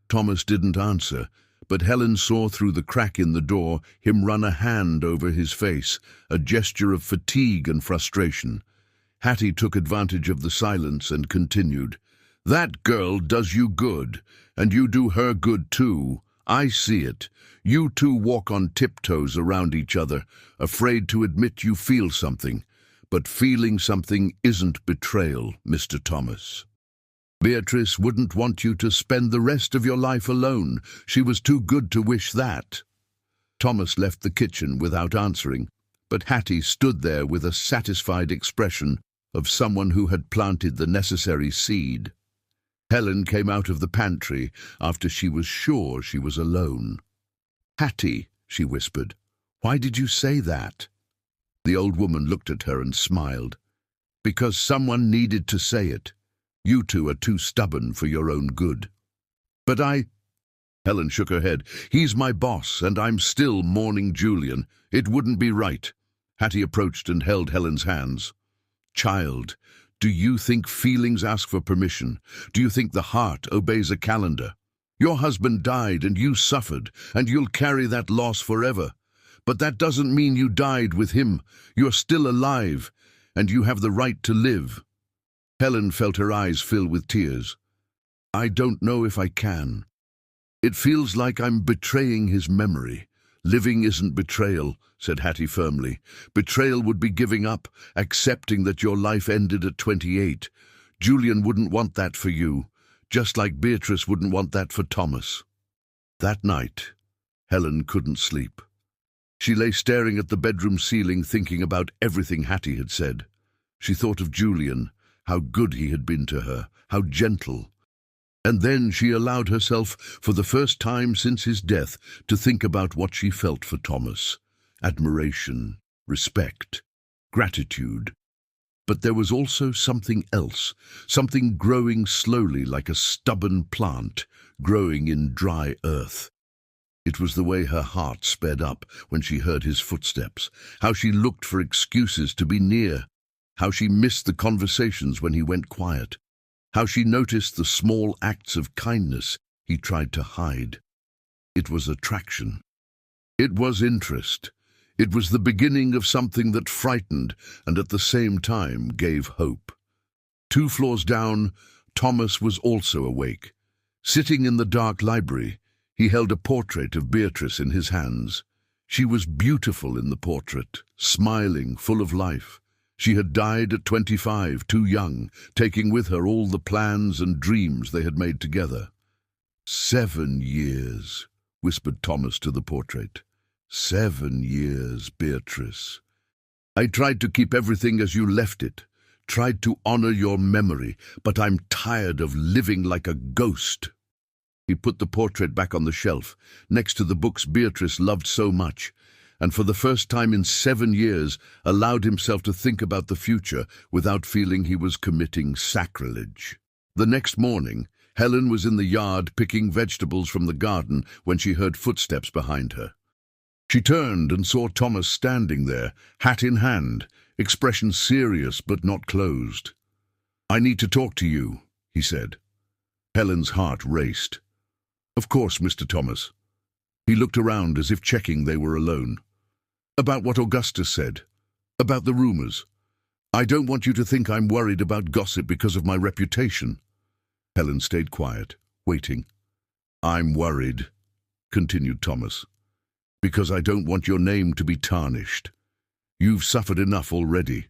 Thomas didn't answer, but Helen saw through the crack in the door him run a hand over his face, a gesture of fatigue and frustration. Hattie took advantage of the silence and continued, "That girl does you good, and you do her good too. I see it. You two walk on tiptoes around each other, afraid to admit you feel something. But feeling something isn't betrayal, Mr. Thomas. Beatrice wouldn't want you to spend the rest of your life alone. She was too good to wish that." Thomas left the kitchen without answering, but Hattie stood there with a satisfied expression of someone who had planted the necessary seed. Helen came out of the pantry after she was sure she was alone. "Hattie," she whispered, "why did you say that?" The old woman looked at her and smiled. "Because someone needed to say it. You two are too stubborn for your own good." "But Helen shook her head. "He's my boss, and I'm still mourning Julian. It wouldn't be right." Hattie approached and held Helen's hands. "Child, do you think feelings ask for permission? Do you think the heart obeys a calendar? Your husband died and you suffered, and you'll carry that loss forever. But that doesn't mean you died with him. You're still alive, and you have the right to live." Helen felt her eyes fill with tears. "I don't know if I can. It feels like I'm betraying his memory." "Living isn't betrayal," said Hattie firmly. "Betrayal would be giving up, accepting that your life ended at 28. Julian wouldn't want that for you, just like Beatrice wouldn't want that for Thomas." That night, Helen couldn't sleep. She lay staring at the bedroom ceiling, thinking about everything Hattie had said. She thought of Julian, how good he had been to her, how gentle. And then she allowed herself, for the first time since his death, to think about what she felt for Thomas. Admiration, respect, gratitude. But there was also something else, something growing slowly like a stubborn plant, growing in dry earth. It was the way her heart sped up when she heard his footsteps, how she looked for excuses to be near, how she missed the conversations when he went quiet, how she noticed the small acts of kindness he tried to hide. It was attraction. It was interest. It was the beginning of something that frightened and at the same time gave hope. 2 floors down, Thomas was also awake. Sitting in the dark library, he held a portrait of Beatrice in his hands. She was beautiful in the portrait, smiling, full of life. She had died at 25, too young, taking with her all the plans and dreams they had made together. 7 years, whispered Thomas to the portrait. 7 years, Beatrice. I tried to keep everything as you left it, tried to honor your memory, but I'm tired of living like a ghost. He put the portrait back on the shelf, next to the books Beatrice loved so much, and for the first time in 7 years allowed himself to think about the future without feeling he was committing sacrilege. The next morning, Helen was in the yard picking vegetables from the garden when she heard footsteps behind her. She turned and saw Thomas standing there, hat in hand, expression serious but not closed. "I need to talk to you," he said. Helen's heart raced. "Of course, Mr. Thomas." He looked around as if checking they were alone. "About what Augusto said. About the rumors. I don't want you to think I'm worried about gossip because of my reputation." Helen stayed quiet, waiting. "I'm worried," continued Thomas, "because I don't want your name to be tarnished. You've suffered enough already.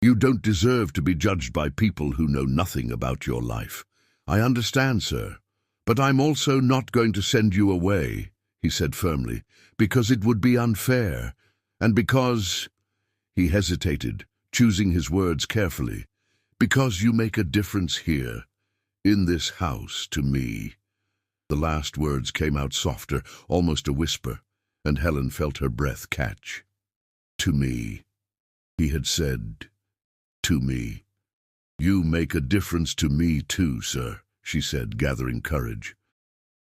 You don't deserve to be judged by people who know nothing about your life. I understand, sir, but I'm also not going to send you away," he said firmly, "because it would be unfair, and because—" he hesitated, choosing his words carefully, "because you make a difference here, in this house, to me." The last words came out softer, almost a whisper, and Helen felt her breath catch. "To me," he had said, "to me." "You make a difference to me too, sir," she said, gathering courage.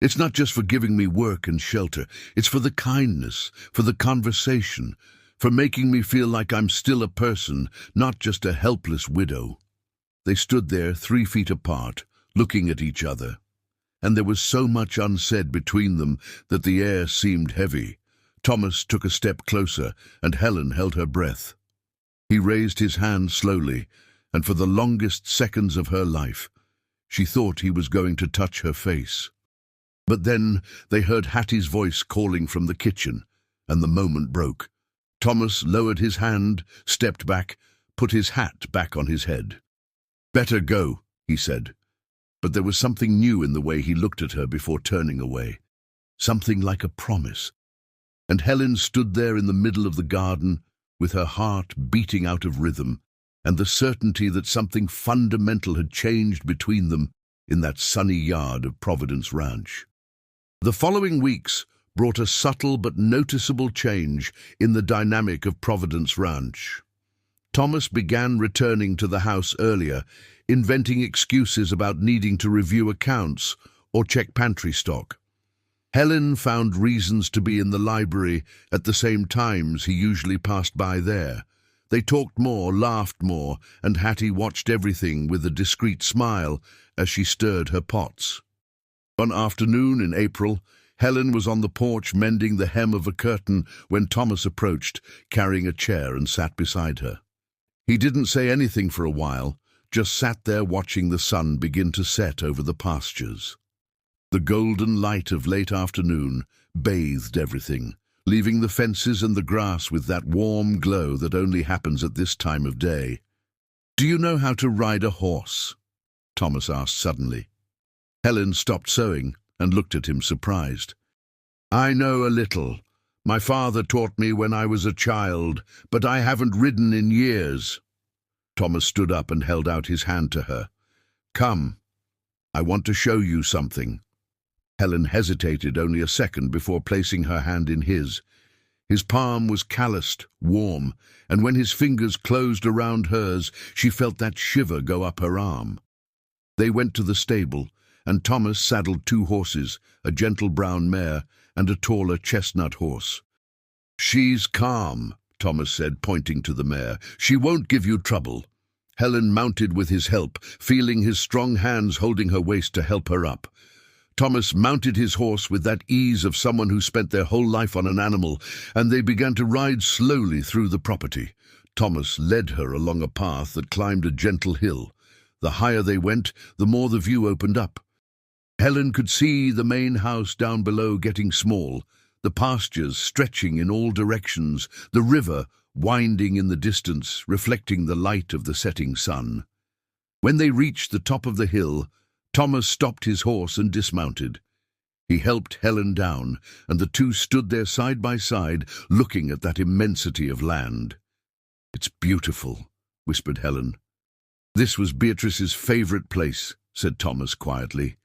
"It's not just for giving me work and shelter. It's for the kindness, for the conversation, for making me feel like I'm still a person, not just a helpless widow." They stood there 3 feet apart, looking at each other. and there was so much unsaid between them that the air seemed heavy. Tomás took a step closer, and Helen held her breath. He raised his hand slowly, and for the longest seconds of her life, she thought he was going to touch her face. But then they heard Hattie's voice calling from the kitchen, and the moment broke. Tomás lowered his hand, stepped back, put his hat back on his head. "Better go," he said. But there was something new in the way he looked at her before turning away. Something like a promise. And Helen stood there in the middle of the garden, with her heart beating out of rhythm, and the certainty that something fundamental had changed between them in that sunny yard of Providence Ranch. The following weeks brought a subtle but noticeable change in the dynamic of Providence Ranch. Tomás began returning to the house earlier, inventing excuses about needing to review accounts or check pantry stock. Helen found reasons to be in the library at the same times he usually passed by there. They talked more, laughed more, and Hattie watched everything with a discreet smile as she stirred her pots. One afternoon in April, Helen was on the porch mending the hem of a curtain when Tomás approached, carrying a chair, and sat beside her. He didn't say anything for a while, just sat there watching the sun begin to set over the pastures. The golden light of late afternoon bathed everything, leaving the fences and the grass with that warm glow that only happens at this time of day. "Do you know how to ride a horse?" Tomás asked suddenly. Helen stopped sewing and looked at him surprised. "I know a little. My father taught me when I was a child, but I haven't ridden in years." Tomás stood up and held out his hand to her. "Come, I want to show you something." Helen hesitated only a second before placing her hand in his. His palm was calloused, warm, and when his fingers closed around hers, she felt that shiver go up her arm. They went to the stable, and Tomás saddled 2 horses, a gentle brown mare and a taller chestnut horse. "She's calm," Tomás said, pointing to the mare. "She won't give you trouble." Helen mounted with his help, feeling his strong hands holding her waist to help her up. Tomás mounted his horse with that ease of someone who spent their whole life on an animal, and they began to ride slowly through the property. Tomás led her along a path that climbed a gentle hill. The higher they went, the more the view opened up. Helen could see the main house down below getting small, the pastures stretching in all directions, the river winding in the distance, reflecting the light of the setting sun. When they reached the top of the hill, Tomás stopped his horse and dismounted. He helped Helen down, and the two stood there side by side, looking at that immensity of land. "It's beautiful," whispered Helen. "This was Beatrice's favorite place," said Tomás quietly.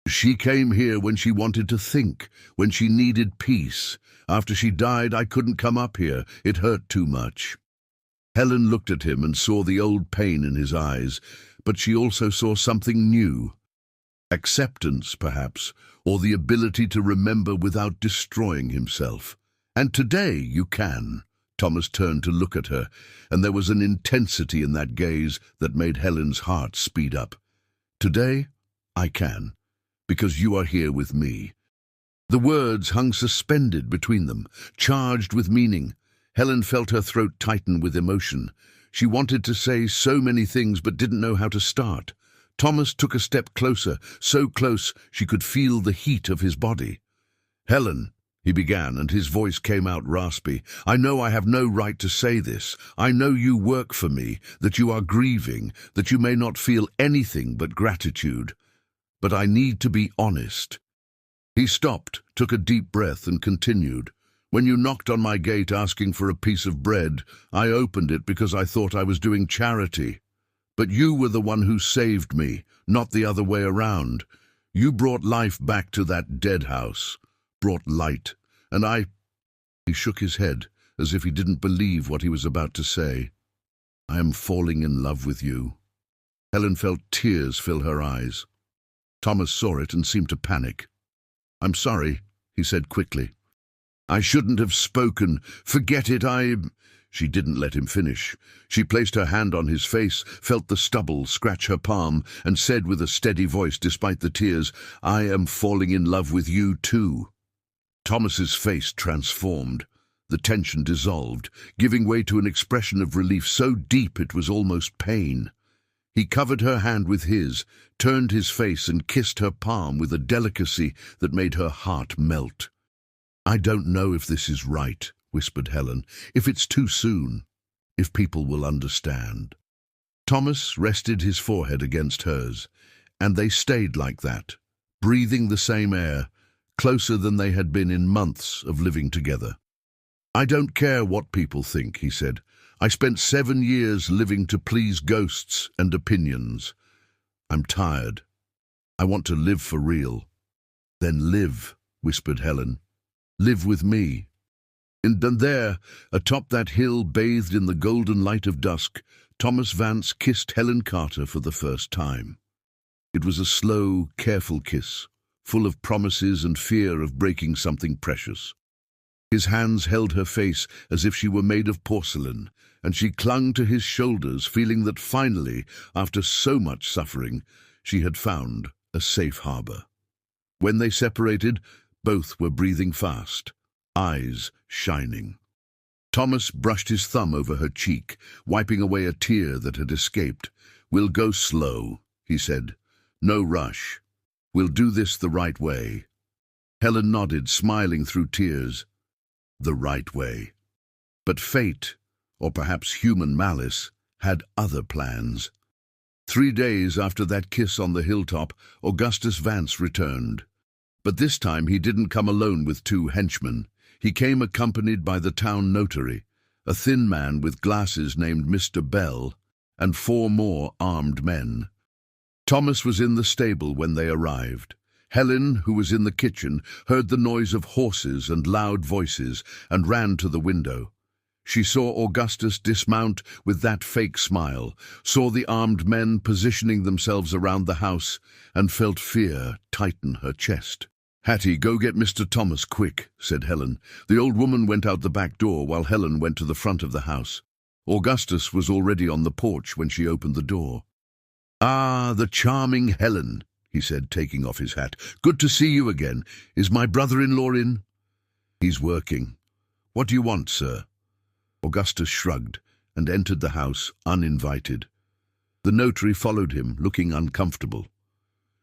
"She came here when she wanted to think, when she needed peace. After she died, I couldn't come up here. It hurt too much." Helen looked at him and saw the old pain in his eyes, but she also saw something new. Acceptance, perhaps, or the ability to remember without destroying himself. "And today you can." Tomás turned to look at her, and there was an intensity in that gaze that made Helen's heart speed up. "Today I can, because you are here with me." The words hung suspended between them, charged with meaning. Helen felt her throat tighten with emotion. She wanted to say so many things but didn't know how to start. Tomás took a step closer, so close she could feel the heat of his body. "Helen," he began, and his voice came out raspy, "I know I have no right to say this. I know you work for me, that you are grieving, that you may not feel anything but gratitude. But I need to be honest." He stopped, took a deep breath, and continued. "When you knocked on my gate asking for a piece of bread, I opened it because I thought I was doing charity. But you were the one who saved me, not the other way around. You brought life back to that dead house, brought light, and I—" He shook his head, as if he didn't believe what he was about to say. "I am falling in love with you." Helen felt tears fill her eyes. Tomás saw it and seemed to panic. "I'm sorry," he said quickly. "I shouldn't have spoken. Forget it, She didn't let him finish. She placed her hand on his face, felt the stubble scratch her palm, and said with a steady voice despite the tears, "I am falling in love with you too." Thomas's face transformed. The tension dissolved, giving way to an expression of relief so deep it was almost pain. He covered her hand with his, turned his face and kissed her palm with a delicacy that made her heart melt. "I don't know if this is right," whispered Helen, "if it's too soon, if people will understand." Thomas rested his forehead against hers, and they stayed like that, breathing the same air, closer than they had been in months of living together. "I don't care what people think," he said. "I spent 7 years living to please ghosts and opinions. I'm tired. I want to live for real." "Then live," whispered Helen. "Live with me." And there, atop that hill bathed in the golden light of dusk, Thomas Vance kissed Helen Carter for the first time. It was a slow, careful kiss, full of promises and fear of breaking something precious. His hands held her face as if she were made of porcelain, and she clung to his shoulders, feeling that finally, after so much suffering, she had found a safe harbor. When they separated, both were breathing fast, eyes shining. Thomas brushed his thumb over her cheek, wiping away a tear that had escaped. "We'll go slow," he said. "No rush. We'll do this the right way." Helen nodded, smiling through tears. The right way. But fate, or perhaps human malice, had other plans. 3 days after that kiss on the hilltop, Augustus Vance returned. But this time he didn't come alone with 2 henchmen. He came accompanied by the town notary, a thin man with glasses named Mr. Bell, and 4 more armed men. Thomas was in the stable when they arrived. Helen, who was in the kitchen, heard the noise of horses and loud voices and ran to the window. She saw Augustus dismount with that fake smile, saw the armed men positioning themselves around the house, and felt fear tighten her chest. "Hattie, go get Mr. Thomas quick," said Helen. The old woman went out the back door while Helen went to the front of the house. Augustus was already on the porch when she opened the door. "Ah, the charming Helen," he said, taking off his hat. "Good to see you again. Is my brother-in-law in?" "He's working. What do you want, sir?" Augustus shrugged and entered the house uninvited. The notary followed him, looking uncomfortable.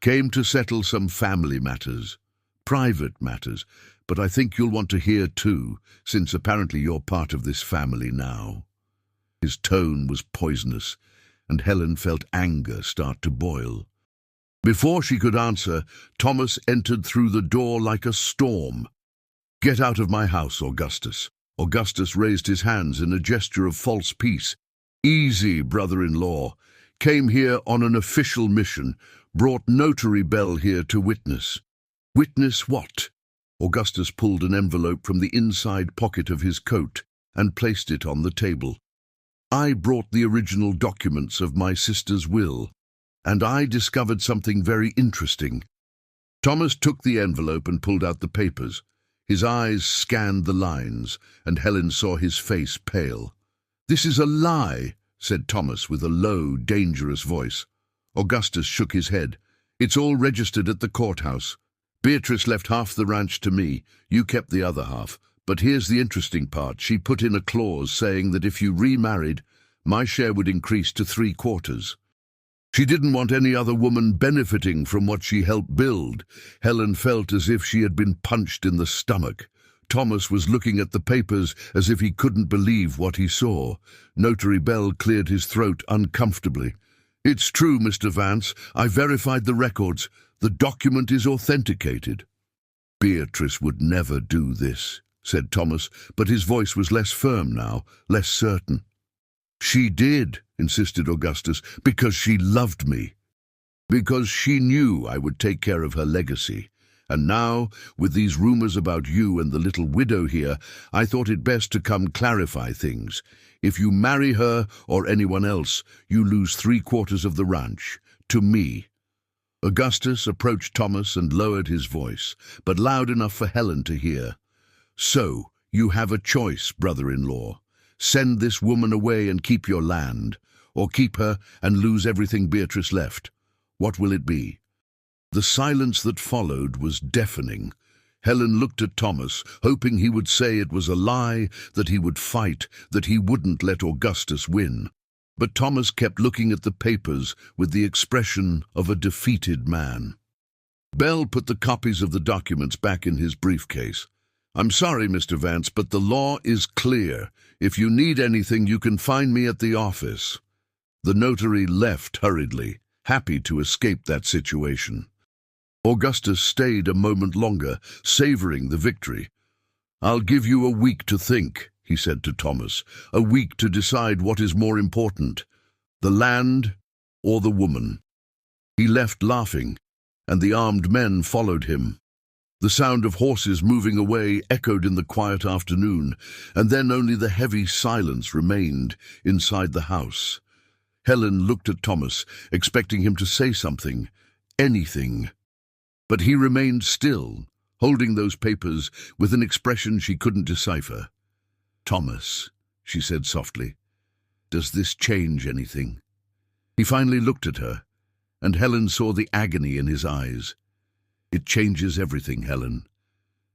"Came to settle some family matters. Private matters, but I think you'll want to hear too, since apparently you're part of this family now." His tone was poisonous, and Helen felt anger start to boil. Before she could answer, Thomas entered through the door like a storm. "Get out of my house, Augustus." Augustus raised his hands in a gesture of false peace. "Easy, brother-in-law. Came here on an official mission. Brought Notary Bell here to witness." "Witness what?" Augustus pulled an envelope from the inside pocket of his coat and placed it on the table. "I brought the original documents of my sister's will, and I discovered something very interesting." Thomas took the envelope and pulled out the papers. His eyes scanned the lines, and Helen saw his face pale. "This is a lie," said Thomas with a low, dangerous voice. Augustus shook his head. "It's all registered at the courthouse. Beatrice left half the ranch to me. You kept the other half. But here's the interesting part. She put in a clause saying that if you remarried, my share would increase to 3/4. She didn't want any other woman benefiting from what she helped build." Helen felt as if she had been punched in the stomach. Thomas was looking at the papers as if he couldn't believe what he saw. Notary Bell cleared his throat uncomfortably. "It's true, Mr. Vance. I verified the records. The document is authenticated." "Beatrice would never do this," said Thomas, but his voice was less firm now, less certain. "She did," insisted Augustus, "because she loved me. Because she knew I would take care of her legacy. And now, with these rumors about you and the little widow here, I thought it best to come clarify things. If you marry her or anyone else, you lose 3/4 of the ranch. To me." Augustus approached Thomas and lowered his voice, but loud enough for Helen to hear. "So, you have a choice, brother-in-law. Send this woman away and keep your land, or keep her and lose everything Beatrice left. What will it be?" The silence that followed was deafening. Helen looked at Tomás, hoping he would say it was a lie, that he would fight, that he wouldn't let Augustus win. But Tomás kept looking at the papers with the expression of a defeated man. Bell put the copies of the documents back in his briefcase. "I'm sorry, Mr. Vance, but the law is clear. If you need anything, you can find me at the office." The notary left hurriedly, happy to escape that situation. Augustus stayed a moment longer, savoring the victory. "I'll give you a week to think," he said to Tomás, "a week to decide what is more important, the land or the woman." He left laughing, and the armed men followed him. The sound of horses moving away echoed in the quiet afternoon, and then only the heavy silence remained inside the house. Helen looked at Tomás, expecting him to say something, anything. But he remained still, holding those papers with an expression she couldn't decipher. "Tomás," she said softly, "does this change anything?" He finally looked at her, and Helen saw the agony in his eyes. "It changes everything, Helen.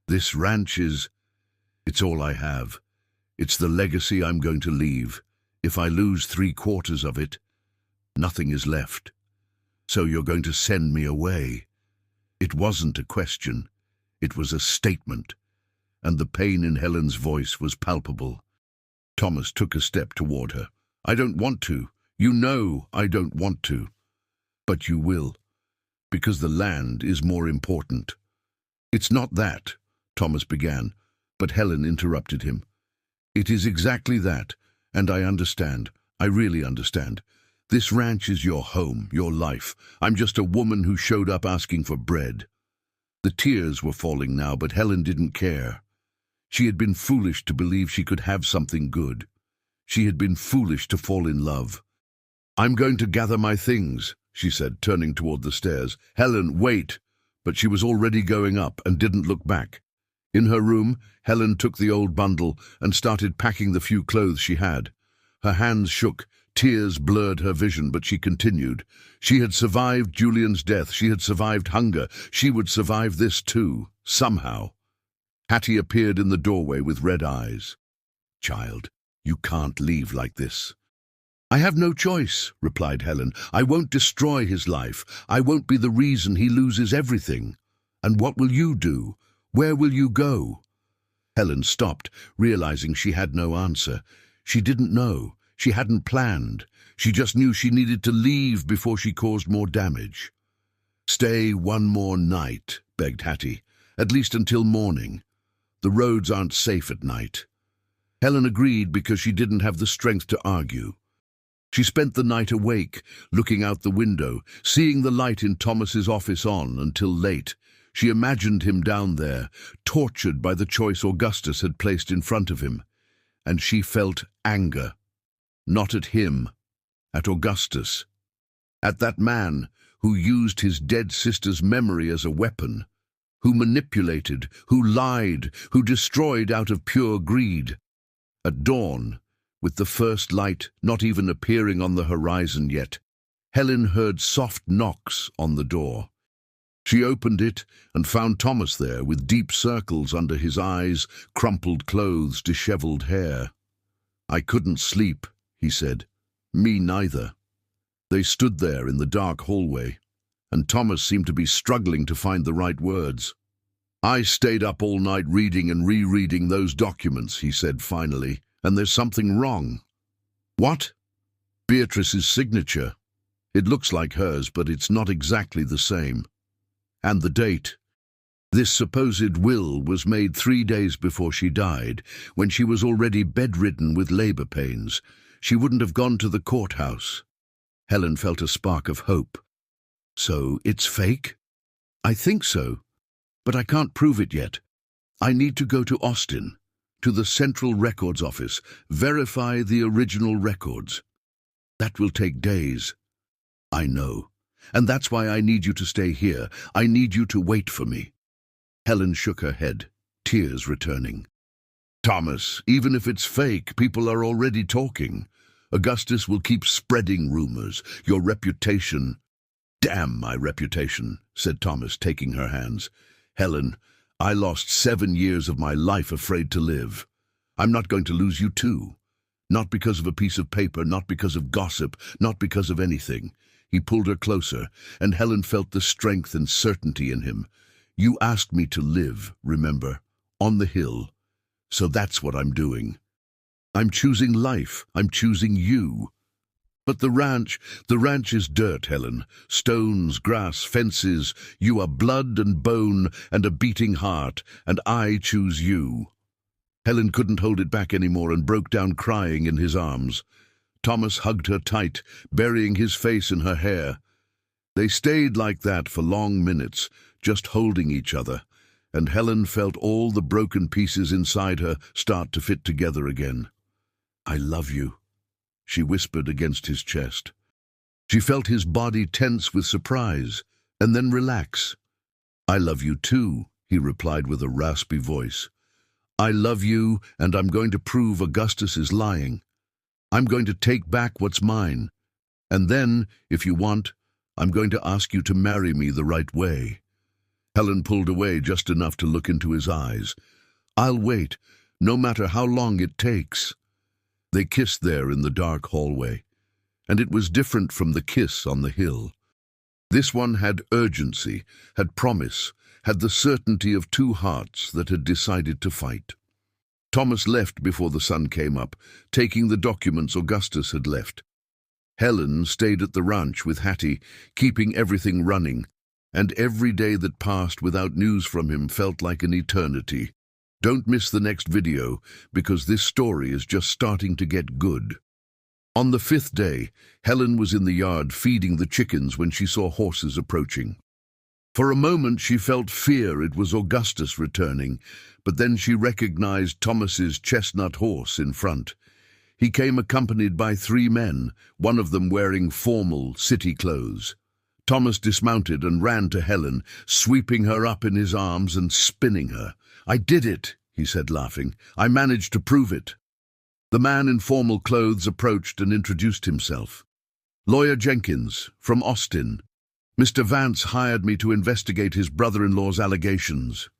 This ranch it's all I have. It's the legacy I'm going to leave. If I lose 3/4 of it, nothing is left. So you're going to send me away." It wasn't a question. It was a statement, and the pain in Helen's voice was palpable. Tomás took a step toward her. "I don't want to. You know I don't want to. But you will, because the land is more important." "It's not that," Tomás began, but Helen interrupted him. "It is exactly that, and I understand. I really understand. This ranch is your home, your life. I'm just a woman who showed up asking for bread." The tears were falling now, but Helen didn't care. She had been foolish to believe she could have something good. She had been foolish to fall in love. "I'm going to gather my things," she said, turning toward the stairs. "Helen, wait!" But she was already going up and didn't look back. In her room, Helen took the old bundle and started packing the few clothes she had. Her hands shook. Tears blurred her vision, but she continued. She had survived Julian's death. She had survived hunger. She would survive this too, somehow. Hattie appeared in the doorway with red eyes. "Child, you can't leave like this." "I have no choice," replied Helen. "I won't destroy his life. I won't be the reason he loses everything. And what will you do? Where will you go?" Helen stopped, realizing she had no answer. She didn't know. She hadn't planned. She just knew she needed to leave before she caused more damage. "Stay one more night," begged Hattie, "at least until morning. The roads aren't safe at night." Helen agreed because she didn't have the strength to argue. She spent the night awake, looking out the window, seeing the light in Tomás's office on until late. She imagined him down there, tortured by the choice Augustus had placed in front of him. And she felt anger. Not at him, at Augustus. At that man who used his dead sister's memory as a weapon, who manipulated, who lied, who destroyed out of pure greed. At dawn, with the first light not even appearing on the horizon yet, Helen heard soft knocks on the door. She opened it and found Tomás there with deep circles under his eyes, crumpled clothes, disheveled hair. "I couldn't sleep," he said. "Me neither." They stood there in the dark hallway, and Tomás seemed to be struggling to find the right words. "I stayed up all night reading and rereading those documents," he said finally, "and there's something wrong." "What?" "Beatrice's signature. It looks like hers, but it's not exactly the same. And the date. This supposed will was made 3 days before she died, when she was already bedridden with labor pains. She wouldn't have gone to the courthouse." Helen felt a spark of hope. "So it's fake?" "I think so, but I can't prove it yet. I need to go to Austin, to the Central Records Office, verify the original records. That will take days." "I know, and that's why I need you to stay here. I need you to wait for me." Helen shook her head, tears returning. Thomas, even if it's fake, people are already talking. Augustus will keep spreading rumors. Your reputation—" "Damn my reputation," said Thomas, taking her hands. "Helen, I lost 7 years of my life afraid to live. I'm not going to lose you too. Not because of a piece of paper, not because of gossip, not because of anything." He pulled her closer, and Helen felt the strength and certainty in him. "You asked me to live, remember, on the hill. So that's what I'm doing. I'm choosing life. I'm choosing you. But the ranch is dirt, Helen. Stones, grass, fences. You are blood and bone and a beating heart, and I choose you." Helen couldn't hold it back anymore and broke down crying in his arms. Thomas hugged her tight, burying his face in her hair. They stayed like that for long minutes, just holding each other, and Helen felt all the broken pieces inside her start to fit together again. "I love you," she whispered against his chest. She felt his body tense with surprise, and then relax. "I love you too," he replied with a raspy voice. "I love you, and I'm going to prove Augustus is lying. I'm going to take back what's mine. And then, if you want, I'm going to ask you to marry me the right way." Helen pulled away just enough to look into his eyes. "I'll wait, no matter how long it takes." They kissed there in the dark hallway, and it was different from the kiss on the hill. This one had urgency, had promise, had the certainty of two hearts that had decided to fight. Thomas left before the sun came up, taking the documents Augustus had left. Helen stayed at the ranch with Hattie, keeping everything running, and every day that passed without news from him felt like an eternity. Don't miss the next video, because this story is just starting to get good. On the 5th day, Helen was in the yard feeding the chickens when she saw horses approaching. For a moment she felt fear it was Augustus returning, but then she recognized Thomas's chestnut horse in front. He came accompanied by 3 men, one of them wearing formal city clothes. Thomas dismounted and ran to Helen, sweeping her up in his arms and spinning her. "I did it," he said, laughing. "I managed to prove it." The man in formal clothes approached and introduced himself. "Lawyer Jenkins, from Austin. Mr. Vance hired me to investigate his brother-in-law's allegations."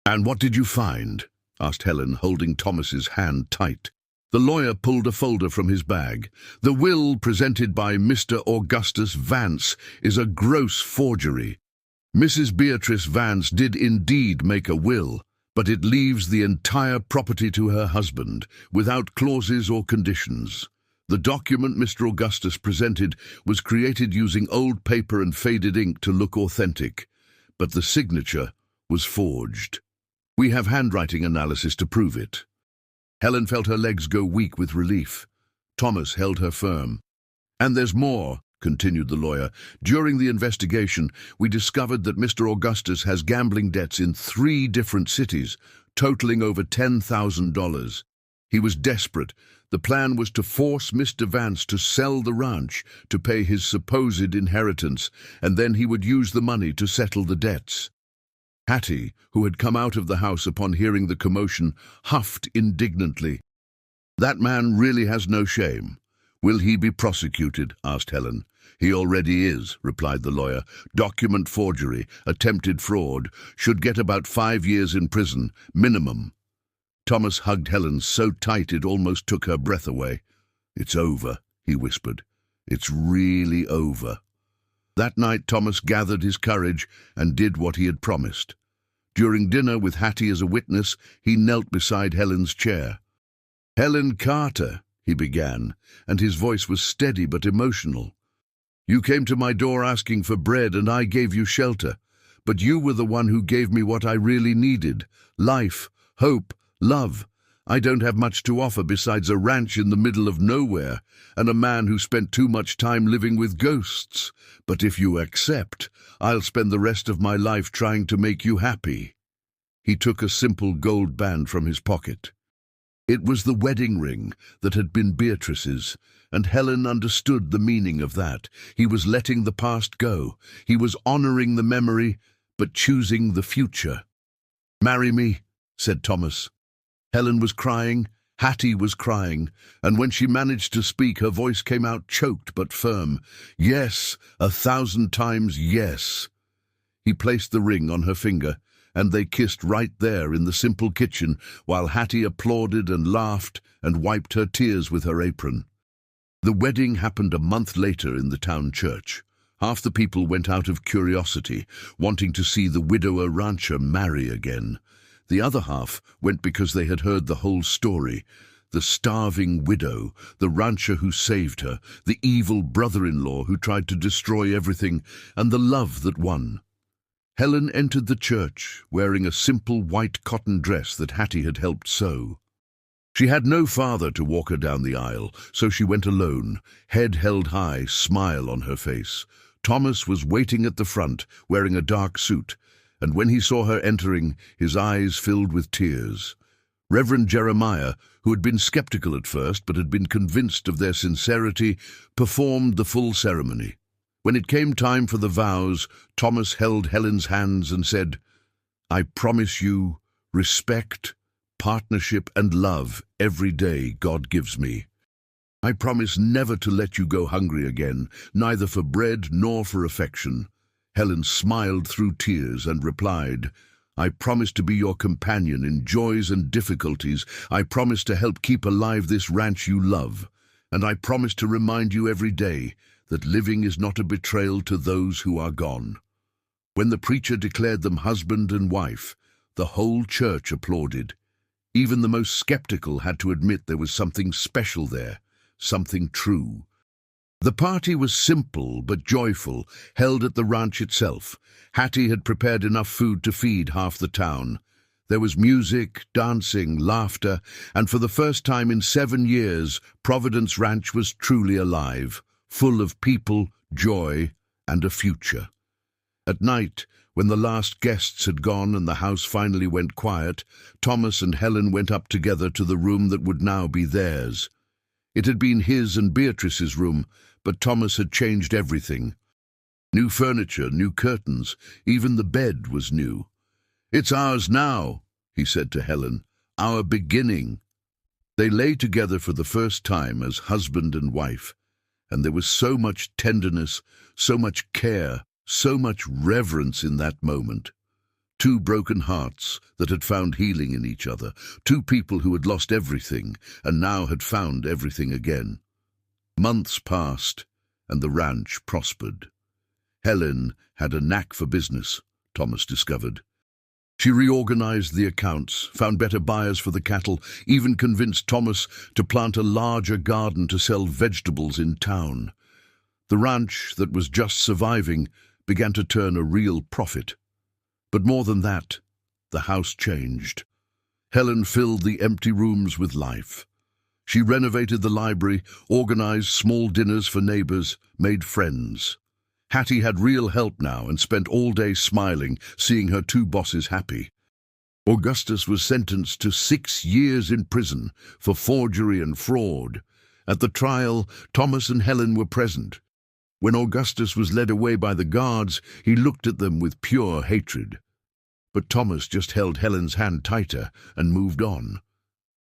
"And what did you find?" asked Helen, holding Thomas's hand tight. The lawyer pulled a folder from his bag. "The will presented by Mr. Augustus Vance is a gross forgery. Mrs. Beatrice Vance did indeed make a will, but it leaves the entire property to her husband, without clauses or conditions. The document Mr. Augustus presented was created using old paper and faded ink to look authentic, but the signature was forged. We have handwriting analysis to prove it." Helen felt her legs go weak with relief. Thomas held her firm. "And there's more," continued the lawyer. "During the investigation, we discovered that Mr. Augustus has gambling debts in 3 different cities, totaling over $10,000. He was desperate. The plan was to force Mr. Vance to sell the ranch to pay his supposed inheritance, and then he would use the money to settle the debts." Hattie, who had come out of the house upon hearing the commotion, huffed indignantly. "That man really has no shame. Will he be prosecuted?" asked Helen. "He already is," replied the lawyer. "Document forgery, attempted fraud, should get about 5 years in prison, minimum." Thomas hugged Helen so tight it almost took her breath away. "It's over," he whispered. "It's really over." That night Thomas gathered his courage and did what he had promised. During dinner, with Hattie as a witness, he knelt beside Helen's chair. "Helen Carter," he began, and his voice was steady but emotional. "You came to my door asking for bread, and I gave you shelter. But you were the one who gave me what I really needed: life, hope, love. I don't have much to offer besides a ranch in the middle of nowhere and a man who spent too much time living with ghosts. But if you accept, I'll spend the rest of my life trying to make you happy." He took a simple gold band from his pocket. It was the wedding ring that had been Beatrice's, and Helen understood the meaning of that. He was letting the past go. He was honoring the memory, but choosing the future. "Marry me," said Thomas. Helen was crying, Hattie was crying, and when she managed to speak, her voice came out choked but firm. Yes, 1,000 times yes. He placed the ring on her finger, and they kissed right there in the simple kitchen, while Hattie applauded and laughed and wiped her tears with her apron. The wedding happened a month later in the town church. Half the people went out of curiosity, wanting to see the widower rancher marry again. The other half went because they had heard the whole story. The starving widow, the rancher who saved her, the evil brother-in-law who tried to destroy everything, and the love that won. Helen entered the church, wearing a simple white cotton dress that Hattie had helped sew. She had no father to walk her down the aisle, so she went alone, head held high, smile on her face. Tomás was waiting at the front, wearing a dark suit, and when he saw her entering, his eyes filled with tears. Reverend Jeremiah, who had been skeptical at first but had been convinced of their sincerity, performed the full ceremony. When it came time for the vows, Tomás held Helen's hands and said, "I promise you respect, partnership and love every day God gives me. I promise never to let you go hungry again, neither for bread nor for affection." Helen smiled through tears and replied, "I promise to be your companion in joys and difficulties. I promise to help keep alive this ranch you love. And I promise to remind you every day that living is not a betrayal to those who are gone." When the preacher declared them husband and wife, the whole church applauded. Even the most skeptical had to admit there was something special there, something true. The party was simple but joyful, held at the ranch itself. Hattie had prepared enough food to feed half the town. There was music, dancing, laughter, and for the first time in 7 years, Providence Ranch was truly alive, full of people, joy, and a future. At night, when the last guests had gone and the house finally went quiet, Tomás and Helen went up together to the room that would now be theirs. It had been his and Beatrice's room, but Tomás had changed everything. New furniture, new curtains, even the bed was new. "It's ours now," he said to Helen, "our beginning." They lay together for the first time as husband and wife, and there was so much tenderness, so much care, so much reverence in that moment. Two broken hearts that had found healing in each other, two people who had lost everything and now had found everything again. Months passed, and the ranch prospered. Helen had a knack for business, Tomás discovered. She reorganized the accounts, found better buyers for the cattle, even convinced Tomás to plant a larger garden to sell vegetables in town. The ranch that was just surviving began to turn a real profit. But more than that, the house changed. Helen filled the empty rooms with life. She renovated the library, organized small dinners for neighbors, made friends. Hattie had real help now and spent all day smiling, seeing her two bosses happy. Augustus was sentenced to 6 years in prison for forgery and fraud. At the trial, Tomás and Helen were present. When Augustus was led away by the guards, he looked at them with pure hatred. But Tomás just held Helen's hand tighter and moved on.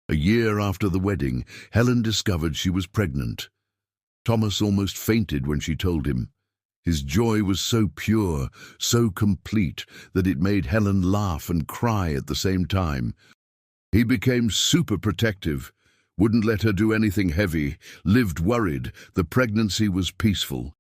A year after the wedding, Helen discovered she was pregnant. Tomás almost fainted when she told him. His joy was so pure, so complete, that it made Helen laugh and cry at the same time. He became super protective, wouldn't let her do anything heavy, lived worried. The pregnancy was peaceful.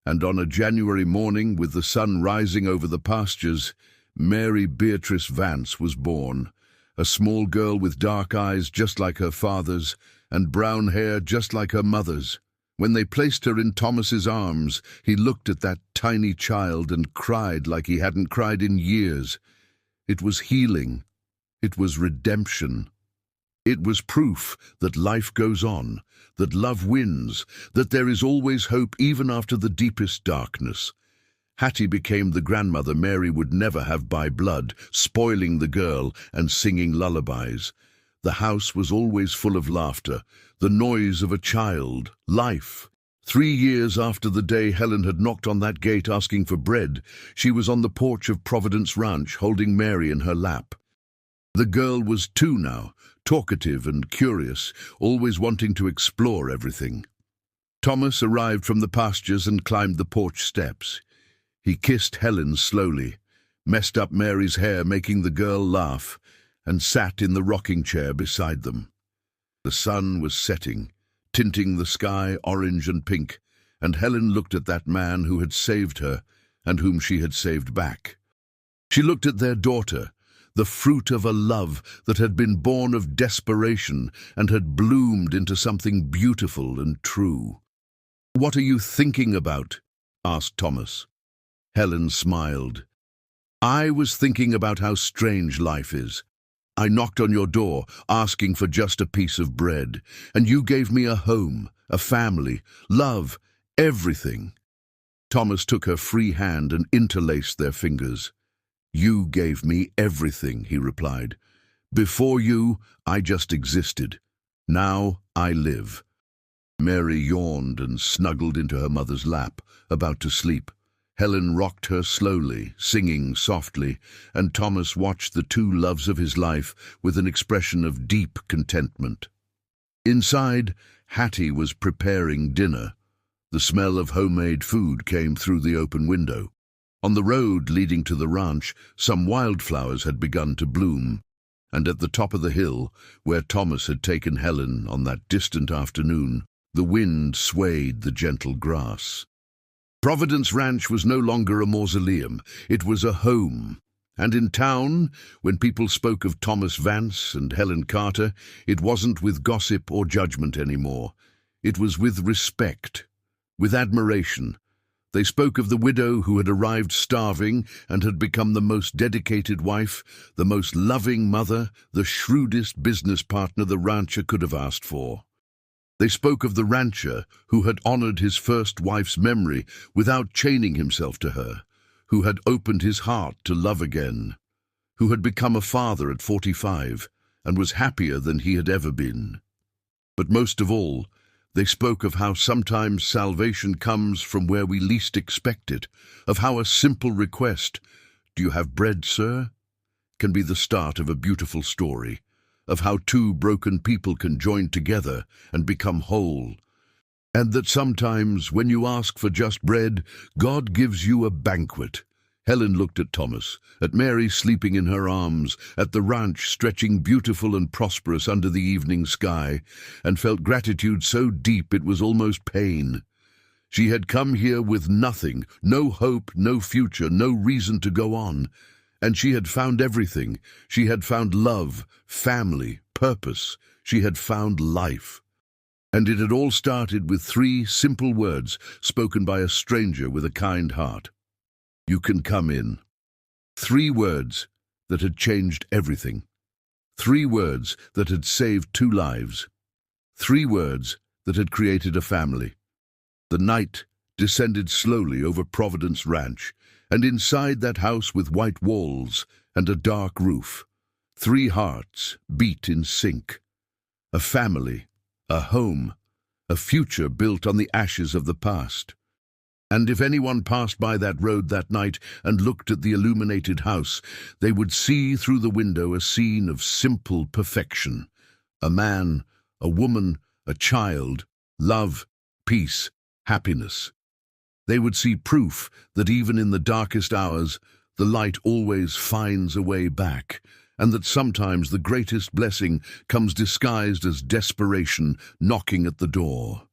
And on a January morning, with the sun rising over the pastures, Mary Beatrice Vance was born, a small girl with dark eyes just like her father's and brown hair just like her mother's. When they placed her in Tomás's arms, he looked at that tiny child and cried like he hadn't cried in years. It was healing. It was redemption. It was proof that life goes on, that love wins, that there is always hope even after the deepest darkness. Hattie became the grandmother Mary would never have by blood, spoiling the girl and singing lullabies. The house was always full of laughter, the noise of a child, life. 3 years after the day Helen had knocked on that gate asking for bread, she was on the porch of Providence Ranch holding Mary in her lap. The girl was two now, talkative and curious, always wanting to explore everything. Tomás arrived from the pastures and climbed the porch steps. He kissed Helen slowly, messed up Mary's hair, making the girl laugh, and sat in the rocking chair beside them. The sun was setting, tinting the sky orange and pink, and Helen looked at that man who had saved her and whom she had saved back. She looked at their daughter, the fruit of a love that had been born of desperation and had bloomed into something beautiful and true. "What are you thinking about?" asked Tomás. Helen smiled. "I was thinking about how strange life is. I knocked on your door, asking for just a piece of bread, and you gave me a home, a family, love, everything." Tomás took her free hand and interlaced their fingers. "You gave me everything," he replied. "Before you, I just existed. Now I live." Mary yawned and snuggled into her mother's lap, about to sleep. Helen rocked her slowly, singing softly, and Tomás watched the two loves of his life with an expression of deep contentment. Inside, Hattie was preparing dinner. The smell of homemade food came through the open window. On the road leading to the ranch, some wildflowers had begun to bloom, and at the top of the hill, where Tomás had taken Helen on that distant afternoon, the wind swayed the gentle grass. Providence Ranch was no longer a mausoleum, it was a home. And in town, when people spoke of Tomás Vance and Helen Carter, it wasn't with gossip or judgment anymore. It was with respect, with admiration. They spoke of the widow who had arrived starving and had become the most dedicated wife, the most loving mother, the shrewdest business partner the rancher could have asked for. They spoke of the rancher who had honored his first wife's memory without chaining himself to her, who had opened his heart to love again, who had become a father at 45 and was happier than he had ever been. But most of all, they spoke of how sometimes salvation comes from where we least expect it, of how a simple request, "Do you have bread, sir?" can be the start of a beautiful story, of how two broken people can join together and become whole, and that sometimes when you ask for just bread, God gives you a banquet. Helen looked at Tomás, at Mary sleeping in her arms, at the ranch stretching beautiful and prosperous under the evening sky, and felt gratitude so deep it was almost pain. She had come here with nothing, no hope, no future, no reason to go on. And she had found everything. She had found love, family, purpose. She had found life. And it had all started with 3 simple words spoken by a stranger with a kind heart. "You can come in." 3 words that had changed everything. 3 words that had saved 2 lives. 3 words that had created a family. The night descended slowly over Providence Ranch, and inside that house with white walls and a dark roof, 3 hearts beat in sync. A family, a home, a future built on the ashes of the past. And if anyone passed by that road that night and looked at the illuminated house, they would see through the window a scene of simple perfection. A man, a woman, a child, love, peace, happiness. They would see proof that even in the darkest hours, the light always finds a way back, and that sometimes the greatest blessing comes disguised as desperation knocking at the door.